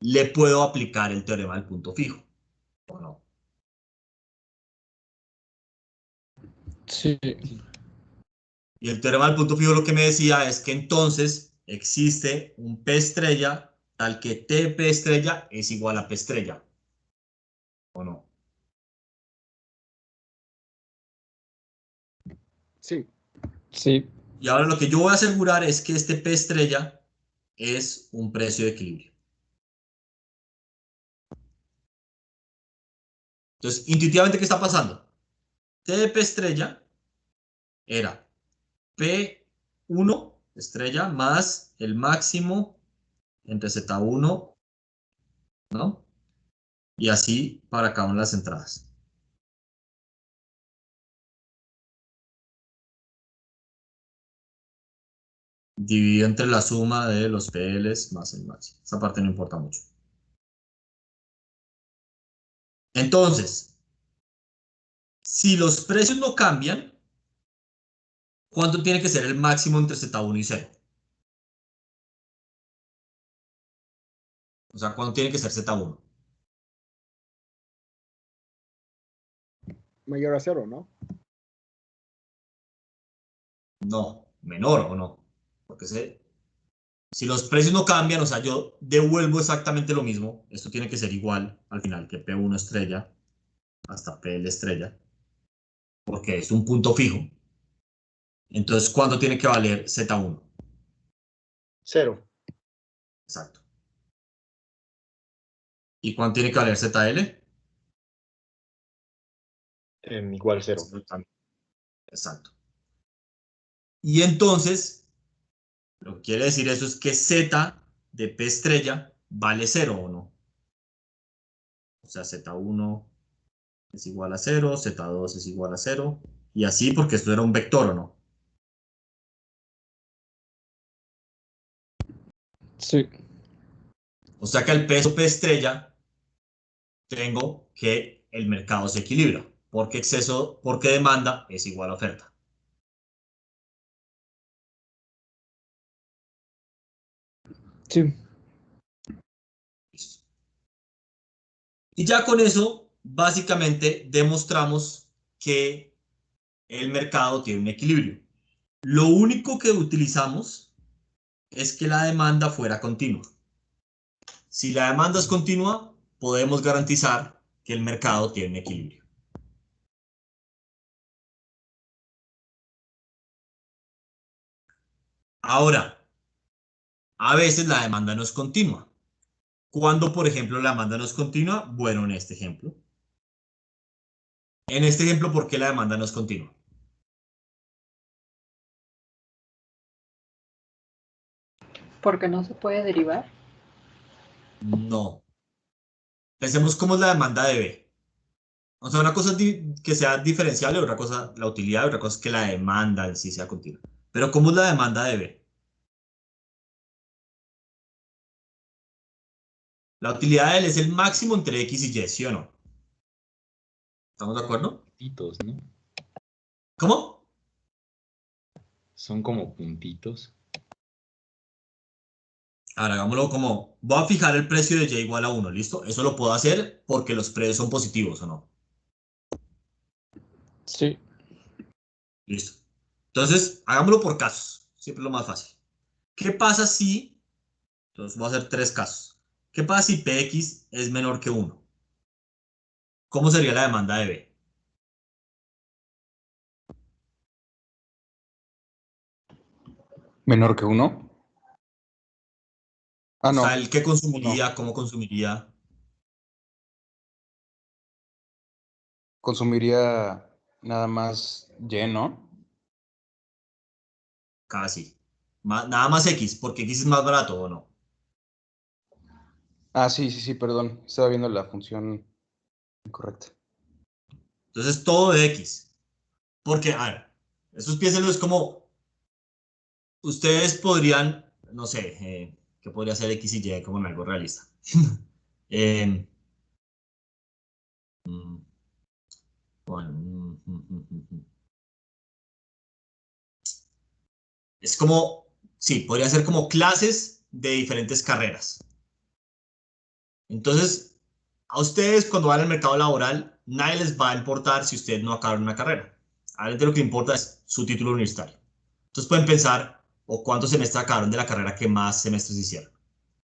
le puedo aplicar el teorema del punto fijo, ¿o no? Sí. Y el teorema del punto fijo lo que me decía es que entonces existe un P estrella tal que TP estrella es igual a P estrella, ¿o no? Sí. Sí. Y ahora lo que yo voy a asegurar es que este P estrella es un precio de equilibrio. Entonces, intuitivamente, ¿qué está pasando? T de P estrella era P1 estrella más el máximo entre Z1, ¿no? Y así para cada una de las entradas. Dividido entre la suma de los PLs más el máximo. Esa parte no importa mucho. Entonces, si los precios no cambian, ¿cuánto tiene que ser el máximo entre Z1 y 0? O sea, ¿cuánto tiene que ser Z1? Mayor a 0, ¿no? No, menor o no. Porque si los precios no cambian, o sea, yo devuelvo exactamente lo mismo, esto tiene que ser igual al final que P1 estrella hasta PL estrella, porque es un punto fijo. Entonces, ¿cuánto tiene que valer Z1? 0. Exacto. ¿Y cuánto tiene que valer ZL? Igual 0. Exacto. Y entonces, lo que quiere decir eso es que Z de P estrella vale 0 o no. O sea, Z1 es igual a 0, Z2 es igual a 0, y así porque esto era un vector, ¿o no? Sí. O sea que al peso P estrella tengo que el mercado se equilibra, porque demanda es igual a oferta. Sí. Listo. Y ya con eso, básicamente demostramos que el mercado tiene un equilibrio. Lo único que utilizamos es que la demanda fuera continua. Si la demanda es continua, podemos garantizar que el mercado tiene un equilibrio. Ahora, a veces la demanda no es continua. ¿Cuándo, por ejemplo, la demanda no es continua? Bueno, en este ejemplo. En este ejemplo, ¿por qué la demanda no es continua? Porque no se puede derivar. No. Pensemos cómo es la demanda de B. O sea, una cosa es que sea diferenciable, otra cosa la utilidad, otra cosa es que la demanda en sí sea continua. Pero ¿cómo es la demanda de B? La utilidad de L es el máximo entre X y Y, ¿sí o no? ¿Estamos de acuerdo? Puntitos, ¿no? ¿Cómo? Son como puntitos. Ahora hagámoslo como, voy a fijar el precio de Y igual a 1, ¿listo? Eso lo puedo hacer porque los precios son positivos, ¿o no? Sí. Listo. Entonces, hagámoslo por casos. Siempre lo más fácil. ¿Qué pasa si... Entonces, voy a hacer 3 casos. ¿Qué pasa si Px es menor que 1? ¿Cómo sería la demanda de B? ¿Menor que 1? Ah, O no. sea, ¿el qué consumiría? No. ¿Cómo consumiría? Consumiría nada más Y, ¿no? Casi. Nada más X, porque X es más barato, ¿o no? Ah, sí, sí, sí, perdón. Estaba viendo la función incorrecta. Entonces, todo de X. Porque, a ver, esos piénsenlo, es como... Ustedes podrían, no sé, ¿qué podría ser X y Y como en algo realista? Eh, mm, bueno, es como, sí, podría ser como clases de diferentes carreras. Entonces, a ustedes cuando van al mercado laboral, nadie les va a importar si ustedes no acabaron una carrera. A la gente lo que importa es su título universitario. Entonces pueden pensar, o cuántos semestres acabaron de la carrera que más semestres hicieron.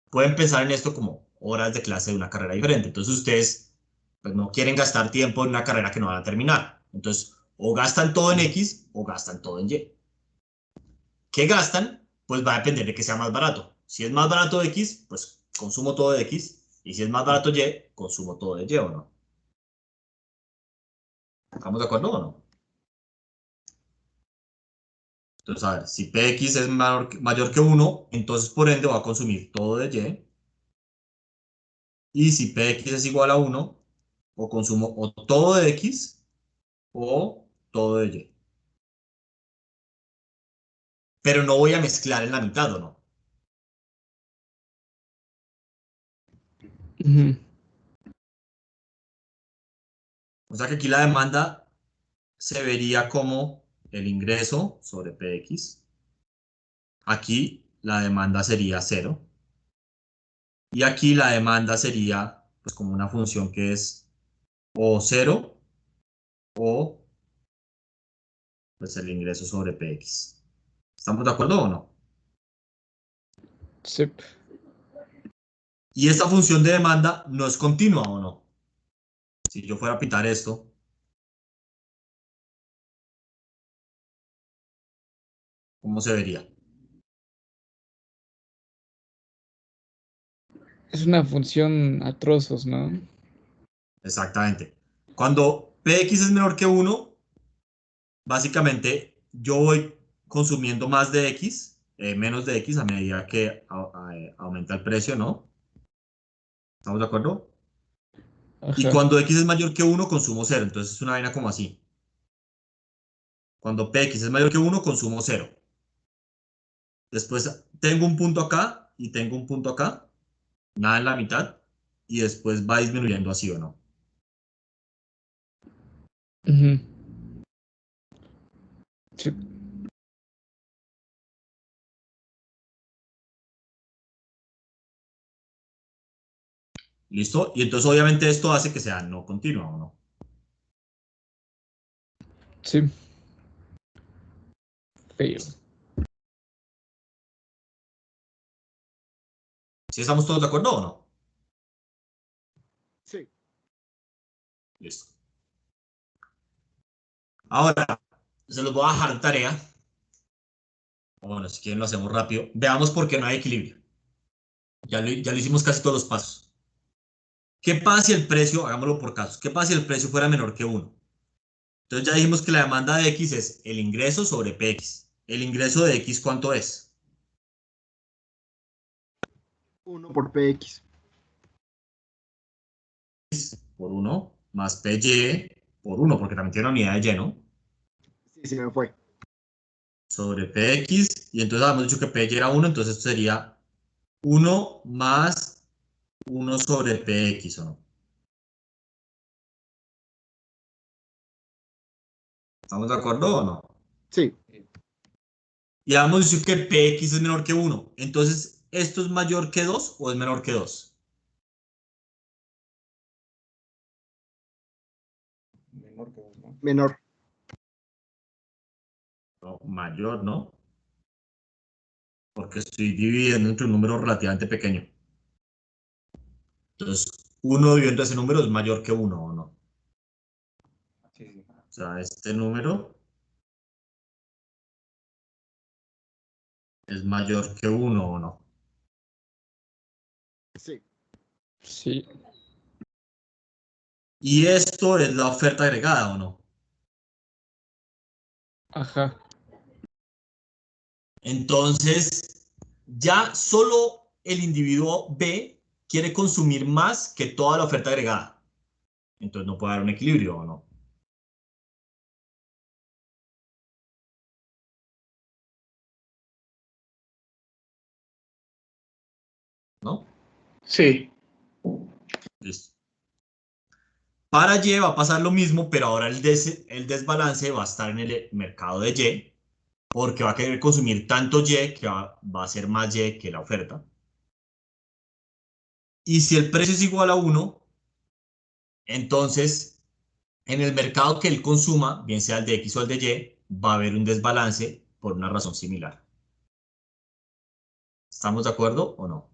Pueden pensar en esto como horas de clase de una carrera diferente. Entonces ustedes pues, no quieren gastar tiempo en una carrera que no van a terminar. Entonces, o gastan todo en X o gastan todo en Y. ¿Qué gastan? Pues va a depender de que sea más barato. Si es más barato X, pues consumo todo de X. Y si es más barato Y, consumo todo de Y, ¿o no? ¿Estamos de acuerdo o no? Entonces, a ver, si Px es mayor que 1, entonces por ende va a consumir todo de Y. Y si Px es igual a 1, o consumo o todo de X o todo de Y. Pero no voy a mezclar en la mitad, ¿o no? Ujú. O sea que aquí la demanda se vería como el ingreso sobre Px. Aquí la demanda sería 0. Y aquí la demanda sería pues como una función que es o 0 o pues el ingreso sobre Px. ¿Estamos de acuerdo o no? Sí. Y esta función de demanda no es continua, ¿o no? Si yo fuera a pitar esto, ¿cómo se vería? Es una función a trozos, ¿no? Exactamente. Cuando Px es menor que 1, básicamente yo voy consumiendo más de X, menos de X a medida que aumenta el precio, ¿no? ¿Estamos de acuerdo? Y Ajá. cuando X es mayor que 1, consumo 0. Entonces es una vaina como así. Cuando PX es mayor que 1, consumo 0. Después tengo un punto acá y tengo un punto acá. Nada en la mitad. Y después va disminuyendo así o no. Ujú. Sí. ¿Listo? Y entonces obviamente esto hace que sea no continua o no. Sí. Feo. ¿Sí estamos todos de acuerdo o no? Sí. Listo. Ahora, se los voy a dejar en tarea. Bueno, si quieren lo hacemos rápido. Veamos por qué no hay equilibrio. Ya lo hicimos casi todos los pasos. ¿Qué pasa si el precio, hagámoslo por casos, qué pasa si el precio fuera menor que 1? Entonces ya dijimos que la demanda de X es el ingreso sobre PX. ¿El ingreso de X cuánto es? 1 por PX. Por 1 más PY por 1, porque también tiene una unidad de Y, ¿no? Sí, se me fue. Sobre PX, y entonces habíamos dicho que PY era 1, entonces esto sería 1 más 1 sobre PX, ¿o no? ¿Estamos de acuerdo o no? Sí. Y habíamos dicho que PX es menor que 1, entonces, ¿esto es mayor que 2 o es menor que 2? Menor que 2, ¿no? Menor. No, mayor, ¿no? Porque estoy dividiendo entre un número relativamente pequeño. Entonces, 1 dividido entre ese número es mayor que 1, ¿o no? Sí, sí. O sea, este número es mayor que 1, ¿o no? Sí. Sí. Y esto es la oferta agregada, ¿o no? Ajá. Entonces, ya solo el individuo B quiere consumir más que toda la oferta agregada. Entonces no puede haber un equilibrio, ¿o no? ¿No? Sí. Listo. Para Y va a pasar lo mismo, pero ahora el desbalance va a estar en el mercado de Y, porque va a querer consumir tanto Y que va a ser más Y que la oferta. Y si el precio es igual a 1, entonces en el mercado que él consuma, bien sea el de X o el de Y, va a haber un desbalance por una razón similar. ¿Estamos de acuerdo o no?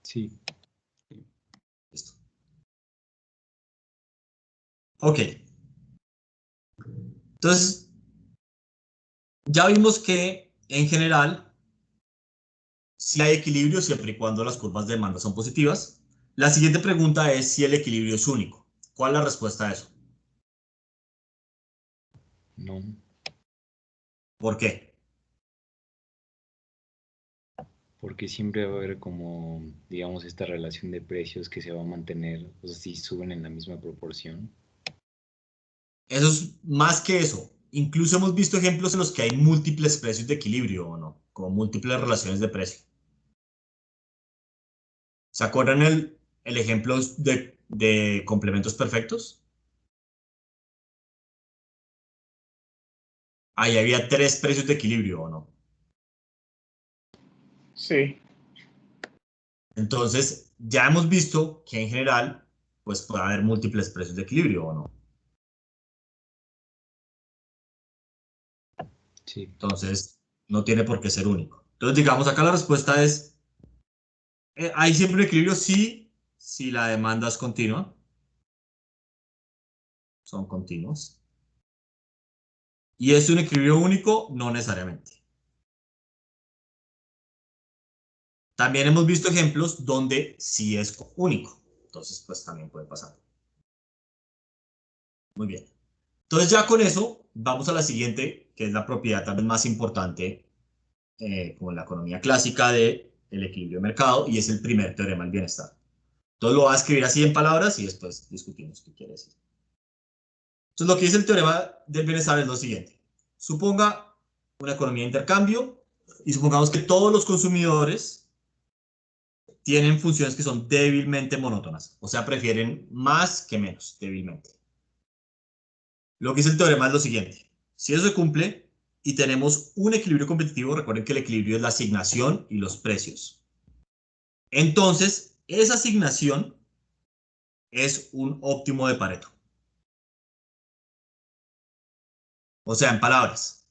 Sí. Listo. Ok. Entonces, ya vimos que en general si hay equilibrio siempre y cuando las curvas de demanda son positivas. La siguiente pregunta es si el equilibrio es único. ¿Cuál es la respuesta a eso? No. ¿Por qué? Porque siempre va a haber como, digamos, esta relación de precios que se va a mantener, o sea, si suben en la misma proporción. Eso es más que eso. Incluso hemos visto ejemplos en los que hay múltiples precios de equilibrio o no, como múltiples relaciones de precio. ¿Se acuerdan el ejemplo de complementos perfectos? Ahí había 3 precios de equilibrio o no. Sí. Entonces, ya hemos visto que en general, pues puede haber múltiples precios de equilibrio o no. Sí. Entonces, no tiene por qué ser único. Entonces, digamos, acá la respuesta es, ¿hay siempre un equilibrio? Sí, si la demanda es continua. Son continuos. ¿Y es un equilibrio único? No necesariamente. También hemos visto ejemplos donde sí es único. Entonces, pues también puede pasar. Muy bien. Entonces, ya con eso, vamos a la siguiente, que es la propiedad tal vez más importante como en la economía clásica del equilibrio de mercado, y es el primer teorema del bienestar. Entonces lo voy a escribir así en palabras y después discutimos qué quiere decir. Entonces lo que dice el teorema del bienestar es lo siguiente. Suponga una economía de intercambio y supongamos que todos los consumidores tienen funciones que son débilmente monótonas, o sea, prefieren más que menos, débilmente. Lo que dice el teorema es lo siguiente. Si eso se cumple y tenemos un equilibrio competitivo, recuerden que el equilibrio es la asignación y los precios. Entonces, esa asignación es un óptimo de Pareto. O sea, en palabras,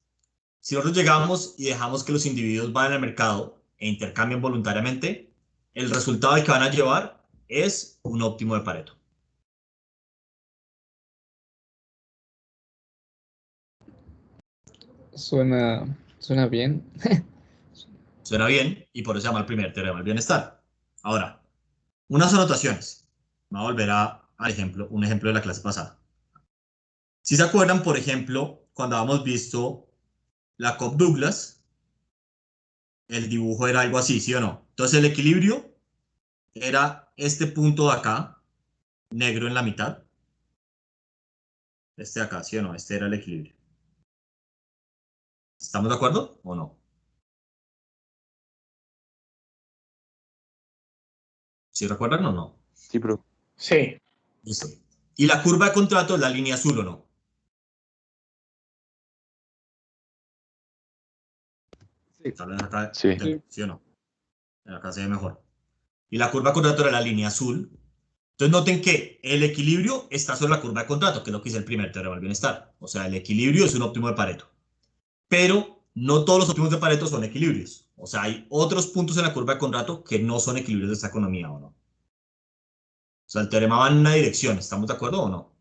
si nosotros llegamos y dejamos que los individuos vayan al mercado e intercambien voluntariamente, el resultado que van a llevar es un óptimo de Pareto. Suena bien. Suena bien y por eso se llama el primer teorema del bienestar. Ahora, unas anotaciones. Voy a volver al ejemplo, un ejemplo de la clase pasada. Si se acuerdan, por ejemplo, cuando habíamos visto la Cobb-Douglas, el dibujo era algo así, ¿sí o no? Entonces el equilibrio era este punto de acá, negro en la mitad. Este de acá, ¿sí o no? Este era el equilibrio. ¿Estamos de acuerdo o no? ¿Sí recuerdan o no? Sí, bro. Sí. Listo. ¿Y la curva de contrato es la línea azul o no? Sí. Tal vez acá, Sí. ¿sí o no? Acá se ve mejor. Y la curva de contrato era la línea azul. Entonces noten que el equilibrio está sobre la curva de contrato, que es lo que dice el primer teorema del bienestar. O sea, el equilibrio es un óptimo de Pareto. Pero no todos los óptimos de Pareto son equilibrios. O sea, hay otros puntos en la curva de contrato que no son equilibrios de esta economía, ¿o no? O sea, el teorema va en una dirección. ¿Estamos de acuerdo o no?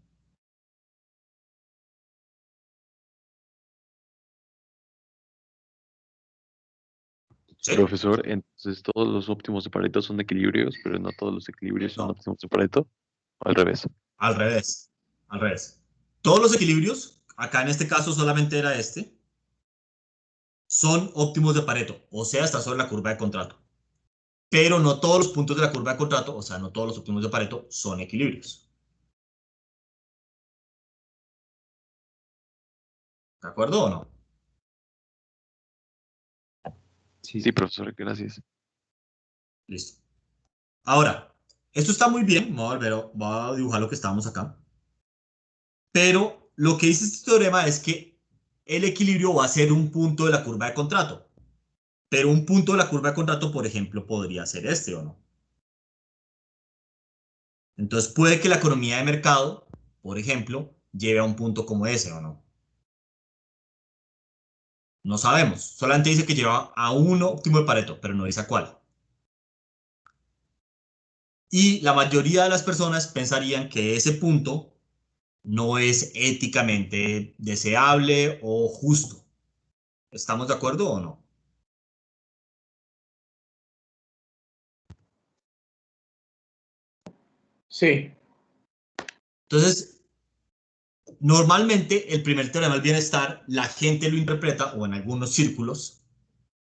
¿Sí? Profesor, entonces todos los óptimos de Pareto son equilibrios, pero no todos los equilibrios son No. óptimos de Pareto. O al revés. Al revés. Al revés. Todos los equilibrios, acá en este caso solamente era este, son óptimos de Pareto. O sea, está sobre la curva de contrato. Pero no todos los puntos de la curva de contrato, o sea, no todos los óptimos de Pareto son equilibrios. ¿De acuerdo o no? Sí, profesor, gracias. Listo. Ahora, esto está muy bien. Voy a dibujar lo que estábamos acá. Pero lo que dice este teorema es que el equilibrio va a ser un punto de la curva de contrato. Pero un punto de la curva de contrato, por ejemplo, podría ser este o no. Entonces puede que la economía de mercado, por ejemplo, lleve a un punto como ese o no. No sabemos. Solamente dice que lleva a un óptimo de Pareto, pero no dice a cuál. Y la mayoría de las personas pensarían que ese punto no es éticamente deseable o justo. ¿Estamos de acuerdo o no? Sí. Entonces, normalmente el primer teorema del bienestar, la gente lo interpreta, o en algunos círculos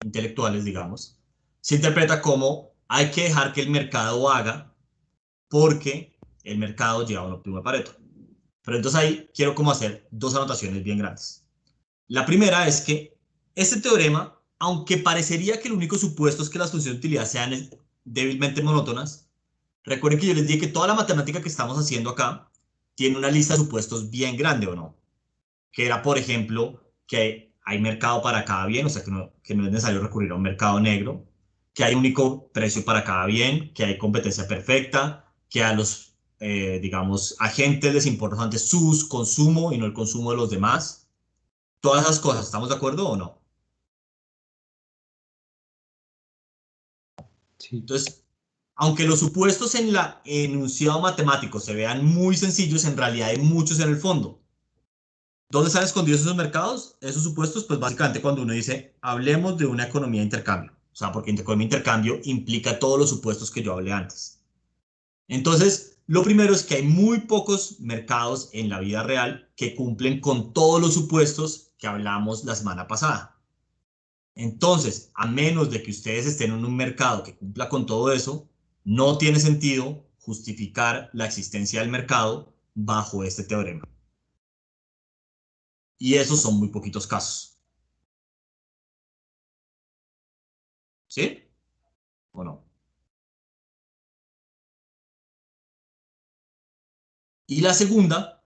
intelectuales, digamos, se interpreta como hay que dejar que el mercado haga porque el mercado lleva un óptimo de Pareto. Pero entonces ahí quiero como hacer dos anotaciones bien grandes. La primera es que este teorema, aunque parecería que el único supuesto es que las funciones de utilidad sean débilmente monótonas, recuerden que yo les dije que toda la matemática que estamos haciendo acá tiene una lista de supuestos bien grande, ¿o no? Que era, por ejemplo, que hay mercado para cada bien, o sea, que no es necesario recurrir a un mercado negro, que hay único precio para cada bien, que hay competencia perfecta, que a los, digamos, agentes les importa antes su consumo y no el consumo de los demás. Todas esas cosas, ¿estamos de acuerdo o no? Sí. Entonces, aunque los supuestos en el enunciado matemático se vean muy sencillos, en realidad hay muchos en el fondo. ¿Dónde están escondidos esos mercados? Esos supuestos, pues básicamente cuando uno dice, hablemos de una economía de intercambio. O sea, porque economía de intercambio implica todos los supuestos que yo hablé antes. Entonces, lo primero es que hay muy pocos mercados en la vida real que cumplen con todos los supuestos que hablamos la semana pasada. Entonces, a menos de que ustedes estén en un mercado que cumpla con todo eso, no tiene sentido justificar la existencia del mercado bajo este teorema. Y esos son muy poquitos casos. ¿Sí? ¿O no? Y la segunda,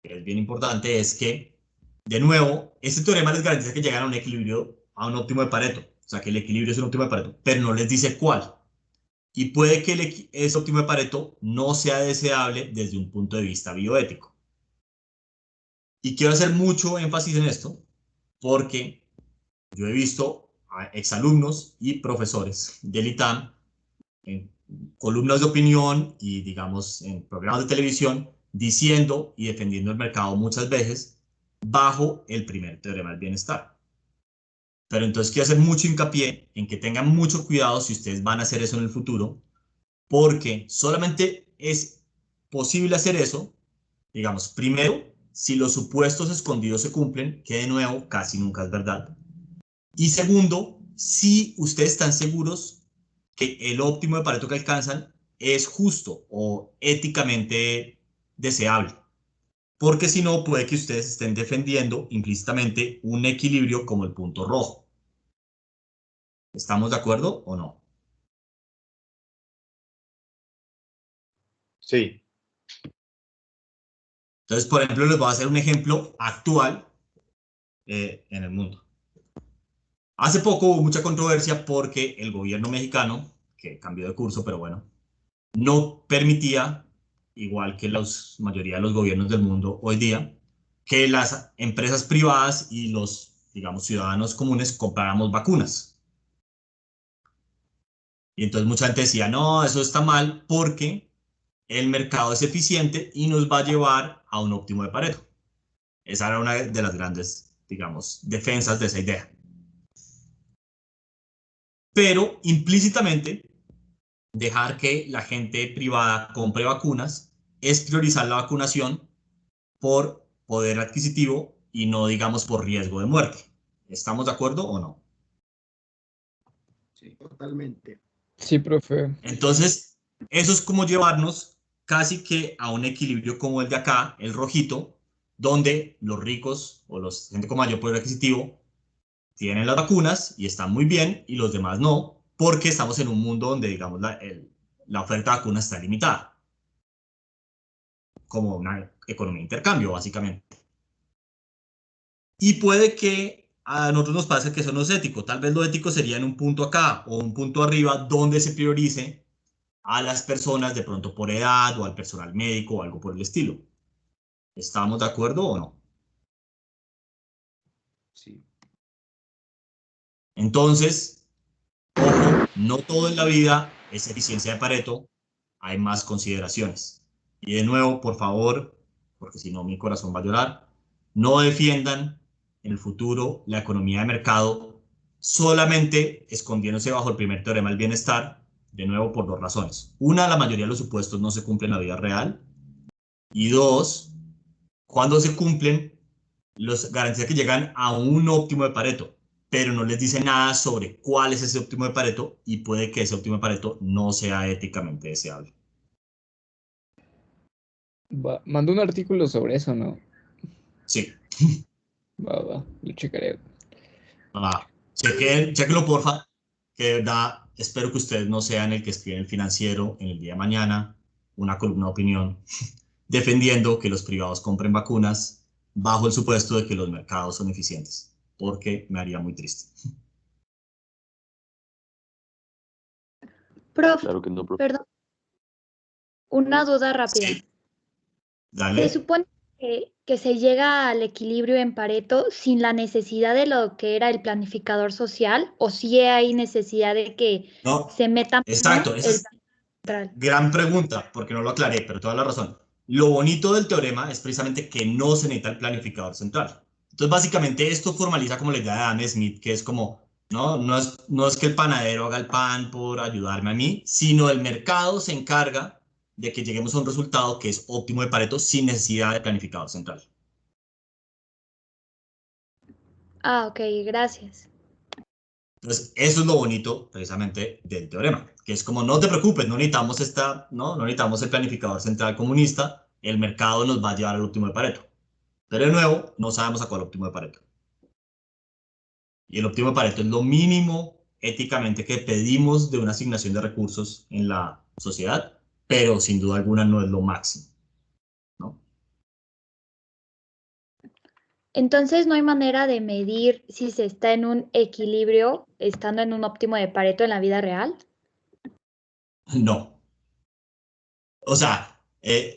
que es bien importante, es que, de nuevo, este teorema les garantiza que llegan a un equilibrio, a un óptimo de Pareto. O sea, que el equilibrio es un óptimo de Pareto, pero no les dice cuál. Y puede que ese óptimo de Pareto no sea deseable desde un punto de vista bioético. Y quiero hacer mucho énfasis en esto, porque yo he visto a exalumnos y profesores del ITAM en columnas de opinión y, digamos, en programas de televisión, diciendo y defendiendo el mercado muchas veces bajo el primer teorema del bienestar. Pero entonces quiero hacer mucho hincapié en que tengan mucho cuidado si ustedes van a hacer eso en el futuro, porque solamente es posible hacer eso, digamos, primero, si los supuestos escondidos se cumplen, que de nuevo casi nunca es verdad. Y segundo, si ustedes están seguros que el óptimo de Pareto que alcanzan es justo o éticamente deseable. Porque si no, puede que ustedes estén defendiendo implícitamente un equilibrio como el punto rojo. ¿Estamos de acuerdo o no? Sí. Entonces, por ejemplo, les voy a hacer un ejemplo actual en el mundo. Hace poco hubo mucha controversia porque el gobierno mexicano, que cambió de curso, pero bueno, no permitía, igual que la mayoría de los gobiernos del mundo hoy día, que las empresas privadas y los, digamos, ciudadanos comunes compráramos vacunas. Y entonces mucha gente decía, no, eso está mal porque el mercado es eficiente y nos va a llevar a un óptimo de Pareto. Esa era una de las grandes, digamos, defensas de esa idea. Pero implícitamente, dejar que la gente privada compre vacunas es priorizar la vacunación por poder adquisitivo y no, digamos, por riesgo de muerte. ¿Estamos de acuerdo o no? Sí, totalmente. Sí, profe. Entonces, eso es como llevarnos casi que a un equilibrio como el de acá, el rojito, donde los ricos o los gente con mayor poder adquisitivo tienen las vacunas y están muy bien y los demás no, porque estamos en un mundo donde, digamos, la oferta de vacunas está limitada, como una economía de intercambio, básicamente. Y puede que a nosotros nos pase que eso no es ético. Tal vez lo ético sería en un punto acá o un punto arriba donde se priorice a las personas de pronto por edad o al personal médico o algo por el estilo. ¿Estamos de acuerdo o no? Sí. Entonces, ojo, no todo en la vida es eficiencia de Pareto, hay más consideraciones. Y de nuevo, por favor, porque si no mi corazón va a llorar, no defiendan en el futuro la economía de mercado solamente escondiéndose bajo el primer teorema del bienestar, de nuevo por dos razones. Una, la mayoría de los supuestos no se cumplen en la vida real. Y dos, cuando se cumplen, los garantiza que llegan a un óptimo de Pareto, pero no les dice nada sobre cuál es ese óptimo de Pareto y puede que ese óptimo de Pareto no sea éticamente deseable. Mandó un artículo sobre eso, ¿no? Sí. Va, lo checaré. Chequenlo, porfa, que de verdad espero que ustedes no sean el que escribe en el Financiero en el día de mañana una columna de opinión defendiendo que los privados compren vacunas bajo el supuesto de que los mercados son eficientes, porque me haría muy triste. Prof, Claro que no, profe. perdón, una duda rápida. Sí. Dale. Se supone que se llega al equilibrio en Pareto sin la necesidad de lo que era el planificador social, o si hay necesidad de que No, se meta exacto, esa es central. gran pregunta, porque no lo aclaré, pero toda la razón. Lo bonito del teorema es precisamente que no se necesita el planificador central. Entonces, básicamente, esto formaliza como la idea de Adam Smith, que es como, no es que el panadero haga el pan por ayudarme a mí, sino el mercado se encarga de que lleguemos a un resultado que es óptimo de Pareto sin necesidad de planificador central. Ah, ok, gracias. Entonces, eso es lo bonito precisamente del teorema, que es como no te preocupes, no necesitamos el planificador central comunista, el mercado nos va a llevar al óptimo de Pareto. Pero de nuevo, no sabemos a cuál óptimo de Pareto. Y el óptimo de Pareto es lo mínimo éticamente que pedimos de una asignación de recursos en la sociedad, pero sin duda alguna no es lo máximo, ¿no? Entonces, no hay manera de medir si se está en un equilibrio estando en un óptimo de Pareto en la vida real. No. O sea,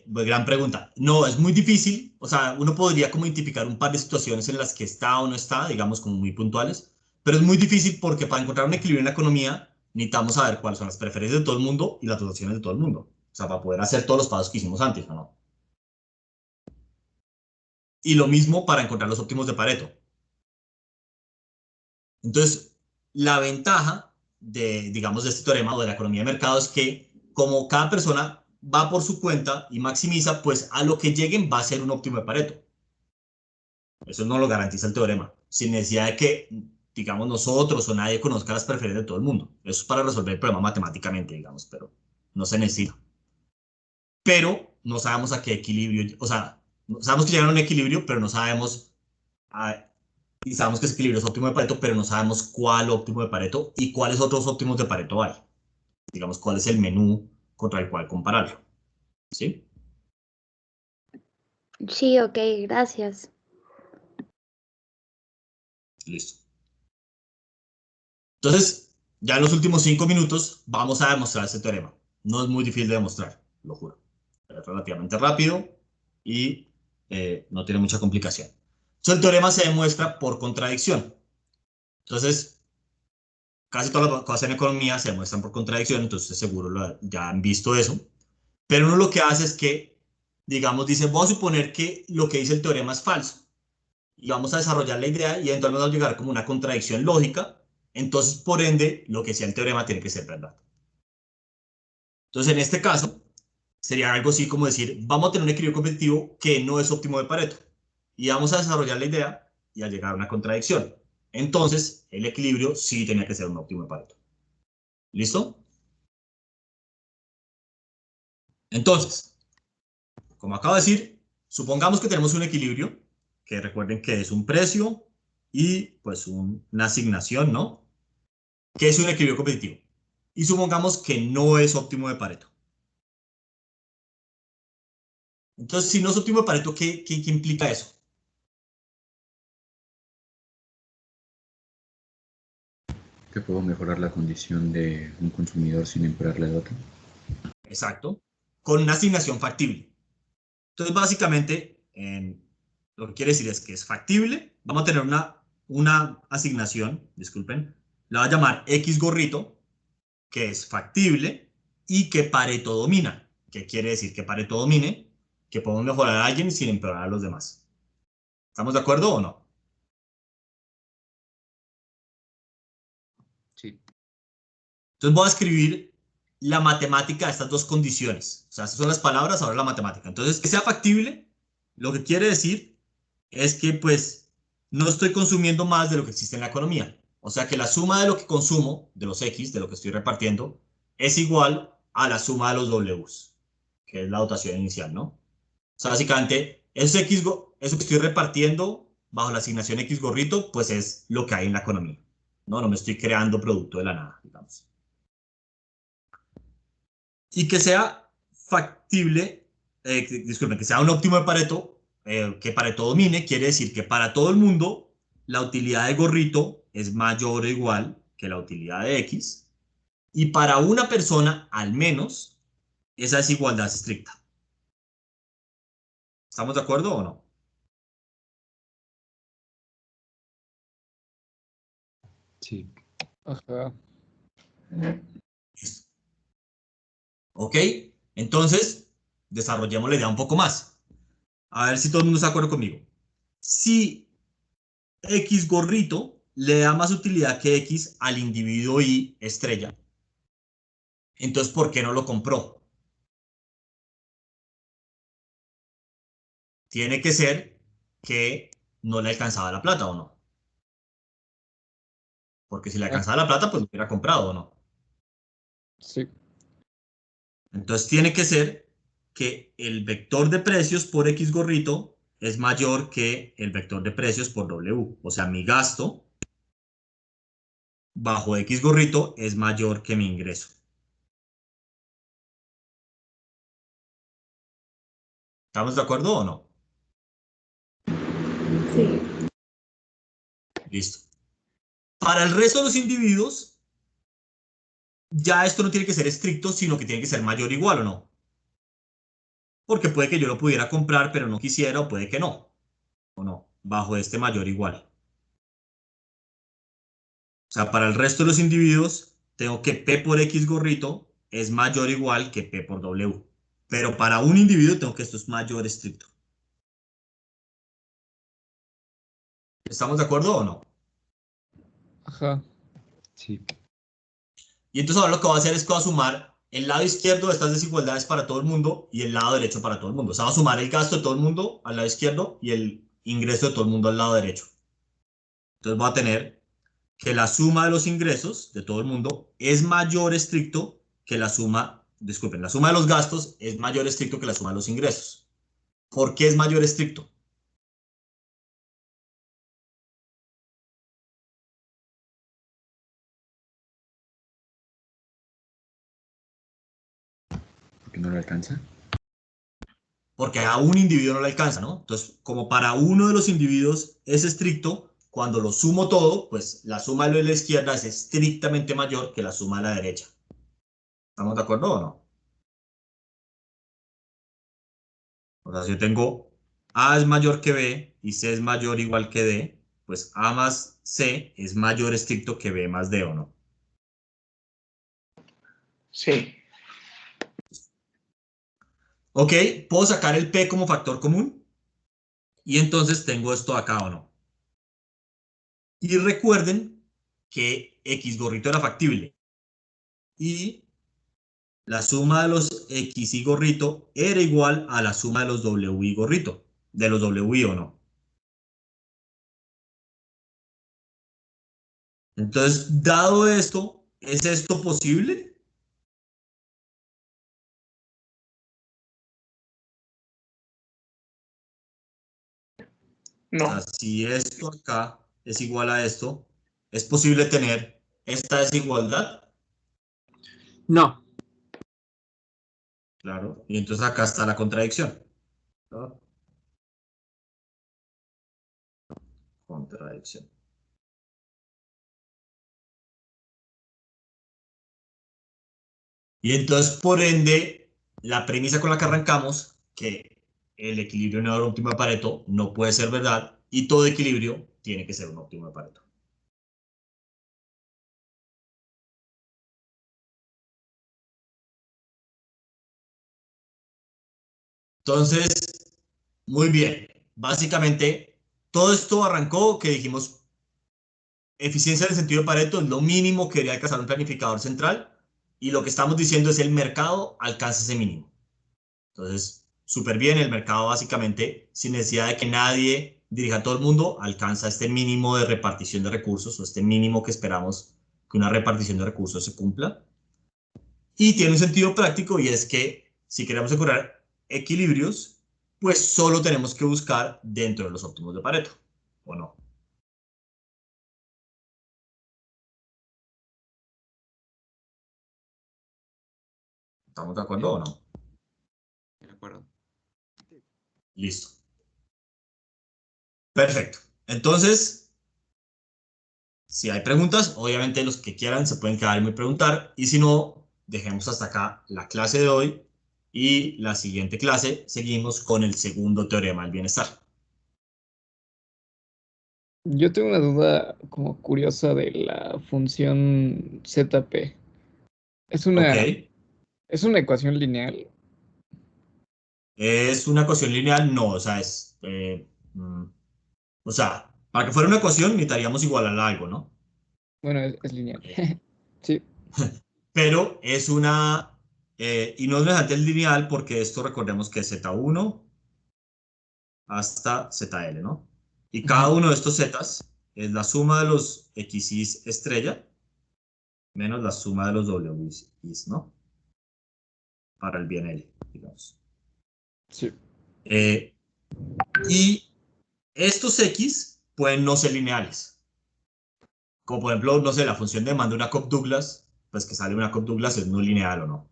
gran pregunta. No, es muy difícil. O sea, uno podría como identificar un par de situaciones en las que está o no está, digamos, como muy puntuales, pero es muy difícil porque para encontrar un equilibrio en la economía necesitamos saber cuáles son las preferencias de todo el mundo y las dotaciones de todo el mundo. O sea, para poder hacer todos los pasos que hicimos antes, ¿o no? Y lo mismo para encontrar los óptimos de Pareto. Entonces, la ventaja de, digamos, de este teorema o de la economía de mercado es que como cada persona va por su cuenta y maximiza, pues a lo que lleguen va a ser un óptimo de Pareto. Eso no lo garantiza el teorema, sin necesidad de que, digamos, nosotros o nadie conozca las preferencias de todo el mundo. Eso es para resolver el problema matemáticamente, digamos, pero no se necesita. Pero no sabemos a qué equilibrio, o sea, sabemos que llegan a un equilibrio, pero no sabemos y sabemos que ese equilibrio es óptimo de Pareto, pero no sabemos cuál óptimo de Pareto y cuáles otros óptimos de Pareto hay. Digamos, cuál es el menú contra el cual compararlo. ¿Sí? Sí, ok, gracias. Listo. Entonces, ya en los últimos 5 minutos vamos a demostrar este teorema. No es muy difícil de demostrar, lo juro. Es relativamente rápido y no tiene mucha complicación. Entonces, el teorema se demuestra por contradicción. Entonces, casi todas las cosas en economía se demuestran por contradicción, entonces seguro ya han visto eso. Pero uno lo que hace es que, digamos, dice, voy a suponer que lo que dice el teorema es falso. Y vamos a desarrollar la idea y eventualmente vamos a llegar como una contradicción lógica. Entonces, por ende, lo que decía el teorema tiene que ser verdad. Entonces, en este caso, sería algo así como decir, vamos a tener un equilibrio competitivo que no es óptimo de Pareto. Y vamos a desarrollar la idea y a llegar a una contradicción. Entonces, el equilibrio sí tenía que ser un óptimo de Pareto. ¿Listo? Entonces, como acabo de decir, supongamos que tenemos un equilibrio, que recuerden que es un precio y pues una asignación, ¿no? Que es un equilibrio competitivo. Y supongamos que no es óptimo de Pareto. Entonces, si no es óptimo de Pareto, ¿qué implica eso? Que puedo mejorar la condición de un consumidor sin empeorarle de otro. Exacto. Con una asignación factible. Entonces, básicamente, lo que quiere decir es que es factible. Vamos a tener una asignación, disculpen, la voy a llamar X gorrito, que es factible y que Pareto domina. ¿Qué quiere decir que Pareto domine? Que podemos mejorar a alguien sin empeorar a los demás. ¿Estamos de acuerdo o no? Sí. Entonces voy a escribir la matemática de estas dos condiciones. O sea, estas son las palabras, ahora la matemática. Entonces, que sea factible, lo que quiere decir es que pues no estoy consumiendo más de lo que existe en la economía. O sea que la suma de lo que consumo, de los X, de lo que estoy repartiendo, es igual a la suma de los Ws, que es la dotación inicial, ¿no? O sea, básicamente, eso que estoy repartiendo bajo la asignación X gorrito, pues es lo que hay en la economía. No me estoy creando producto de la nada, digamos. Y que sea factible, disculpen, que sea un óptimo de Pareto, que Pareto domine, quiere decir que para todo el mundo la utilidad de gorrito es mayor o igual que la utilidad de X, y para una persona al menos esa desigualdad es estricta. ¿Estamos de acuerdo o no? Sí. Ajá. Listo. ¿Ok? Entonces, desarrollemos la idea un poco más. A ver si todo el mundo está de acuerdo conmigo. Si X gorrito le da más utilidad que X al individuo Y estrella, entonces, ¿por qué no lo compró? Tiene que ser que no le alcanzaba la plata, ¿o no? Porque si le alcanzaba la plata, pues lo hubiera comprado, ¿o no? Sí. Entonces tiene que ser que el vector de precios por X gorrito es mayor que el vector de precios por W. O sea, mi gasto bajo X gorrito es mayor que mi ingreso. ¿Estamos de acuerdo o no? Sí. Listo. Para el resto de los individuos, ya esto no tiene que ser estricto, sino que tiene que ser mayor o igual, ¿o no? Porque puede que yo lo pudiera comprar, pero no quisiera, o puede que no. ¿O no? Bajo este mayor o igual. O sea, para el resto de los individuos, tengo que P por X gorrito es mayor o igual que P por W. Pero para un individuo tengo que esto es mayor estricto. ¿Estamos de acuerdo o no? Ajá. Sí. Y entonces ahora lo que voy a hacer es que voy a sumar el lado izquierdo de estas desigualdades para todo el mundo y el lado derecho para todo el mundo. O sea, voy a sumar el gasto de todo el mundo al lado izquierdo y el ingreso de todo el mundo al lado derecho. Entonces voy a tener que la suma de los ingresos de todo el mundo es mayor estricto que la suma, disculpen, la suma de los gastos es mayor estricto que la suma de los ingresos. ¿Por qué es mayor estricto? ¿Porque no lo alcanza? Porque a un individuo no le alcanza, ¿no? Entonces, como para uno de los individuos es estricto, cuando lo sumo todo, pues la suma de la izquierda es estrictamente mayor que la suma de la derecha. ¿Estamos de acuerdo o no? O sea, si yo tengo A es mayor que B y C es mayor o igual que D, pues A más C es mayor estricto que B más D, ¿o no? Sí. Ok, puedo sacar el P como factor común y entonces tengo esto acá, ¿o no? Y recuerden que X gorrito era factible y la suma de los X y gorrito era igual a la suma de los W y gorrito, de los W y, ¿o no? Entonces, dado esto, ¿es esto posible? O sea, No. si esto acá es igual a esto, ¿es posible tener esta desigualdad? No. Claro. Y entonces acá está la contradicción. ¿No? Contradicción. Y entonces, por ende, la premisa con la que arrancamos, que el equilibrio en el óptimo de Pareto no puede ser verdad y todo equilibrio tiene que ser un óptimo de Pareto. Entonces, muy bien. Básicamente, todo esto arrancó que dijimos, eficiencia en el sentido de Pareto es lo mínimo que debería alcanzar un planificador central y lo que estamos diciendo es el mercado alcanza ese mínimo. Entonces, súper bien, el mercado básicamente, sin necesidad de que nadie dirija a todo el mundo, alcanza este mínimo de repartición de recursos o este mínimo que esperamos que una repartición de recursos se cumpla. Y tiene un sentido práctico y es que si queremos asegurar equilibrios, pues solo tenemos que buscar dentro de los óptimos de Pareto, ¿o no? ¿Estamos de acuerdo o no? De acuerdo. Listo. Perfecto. Entonces, si hay preguntas, obviamente los que quieran se pueden quedar y me preguntar. Y si no, dejemos hasta acá la clase de hoy. Y la siguiente clase seguimos con el segundo teorema del bienestar. Yo tengo una duda como curiosa de la función ZP. ¿Es Ok. es una ecuación lineal? ¿Es una ecuación lineal? No, o sea, o sea, para que fuera una ecuación necesitaríamos igualarla a algo, ¿no? Bueno, es lineal. Sí. Pero es una, y no es necesariamente lineal porque esto recordemos que es Z1 hasta ZL, ¿no? Y cada Ujú. uno de estos zetas es la suma de los xis estrella menos la suma de los wis, ¿no? Para el bien L, digamos. Sí. Y estos x pueden no ser lineales. Como por ejemplo, no sé, la función de demanda de una Cobb-Douglas, pues que sale una Cobb-Douglas es no lineal o no.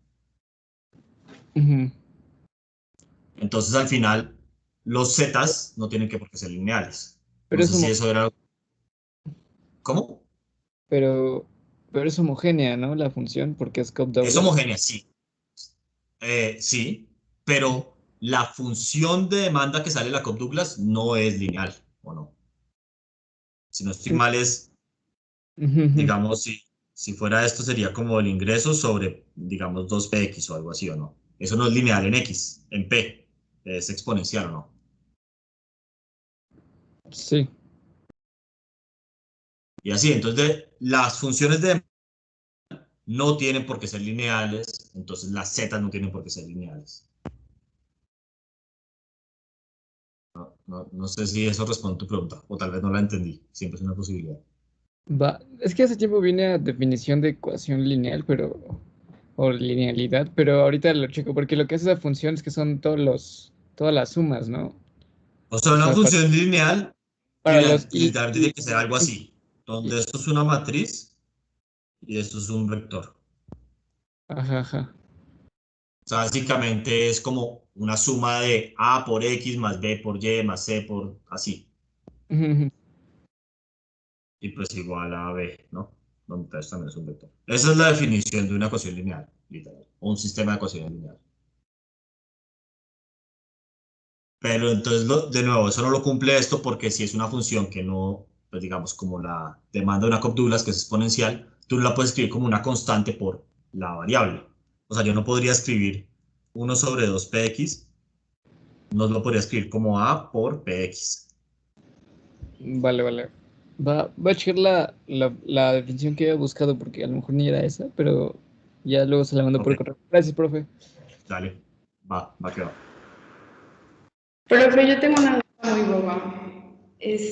Entonces al final, los zetas no tienen que por qué ser lineales. Pero No es sé si eso era... ¿Cómo? Pero es homogénea, ¿no? La función, porque es Es Cobb-Douglas. homogénea, sí. Sí, pero la función de demanda que sale de la Cobb-Douglas no es lineal, ¿o no? Si no estoy mal es, digamos, si fuera esto sería como el ingreso sobre, digamos, 2px o algo así, ¿o no? Eso no es lineal en x, en p, es exponencial, ¿o no? Sí. Y así, entonces las funciones de demanda no tienen por qué ser lineales, entonces las zetas no tienen por qué ser lineales. No sé si eso responde a tu pregunta, o tal vez no la entendí, siempre es una posibilidad. Va. Es que hace tiempo viene a definición de ecuación lineal, o linealidad, pero ahorita lo checo, porque lo que hace esa función es que son todas las sumas, ¿no? O sea, O una sea, función lineal para los literalmente tiene que ser algo así, y- donde esto es una matriz y esto es un vector. Ajá. O sea, básicamente es como una suma de A por X más B por Y más C por así. Ujú. Y pues igual a B, ¿no? Donde esto también es un vector. Esa es la definición de una ecuación lineal, literal. O un sistema de ecuaciones lineal. Pero entonces, de nuevo, eso no lo cumple esto porque si es una función que no, pues digamos, como la demanda de una Cobb-Douglas, que es exponencial, tú la puedes escribir como una constante por la variable. O sea, yo no podría escribir 1 sobre 2px, no lo podría escribir como A por px. Vale. Va a checar la definición que había buscado, porque a lo mejor ni era esa, pero ya luego se la mando por Ok, correo. Gracias, profe. dale, va que va. Profe, yo tengo una duda muy boba.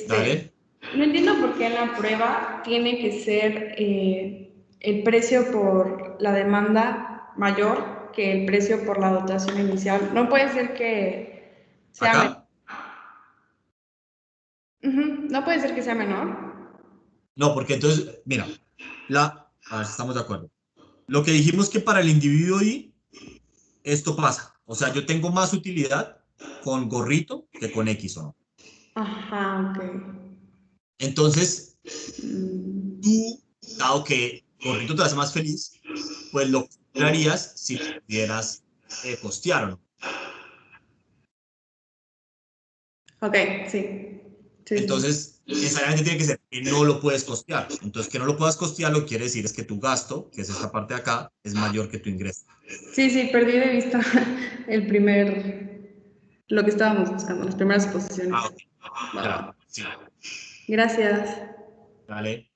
Dale. No entiendo por qué en la prueba tiene que ser el precio por la demanda mayor que el precio por la dotación inicial. No puede ser que sea menor. ¿Acá? No puede ser que sea menor. No, porque entonces, mira, a ver si estamos de acuerdo. Lo que dijimos que para el individuo Y, esto pasa. O sea, yo tengo más utilidad con gorrito que con X o no. Ajá, ok. Entonces, tú, dado que gorrito te hace más feliz, pues lo comprarías si pudieras costear o no. Ok, sí. Entonces, necesariamente tiene que ser que no lo puedes costear. Entonces, que no lo puedas costear lo que quiere decir es que tu gasto, que es esta parte de acá, es mayor que tu ingreso. Sí, perdí de vista lo que estábamos buscando, las primeras posiciones. Ah, ok. Ya, sí. Gracias. Dale.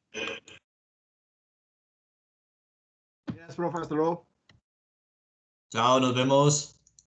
Gracias, profe. Hasta luego. Chao, nos vemos.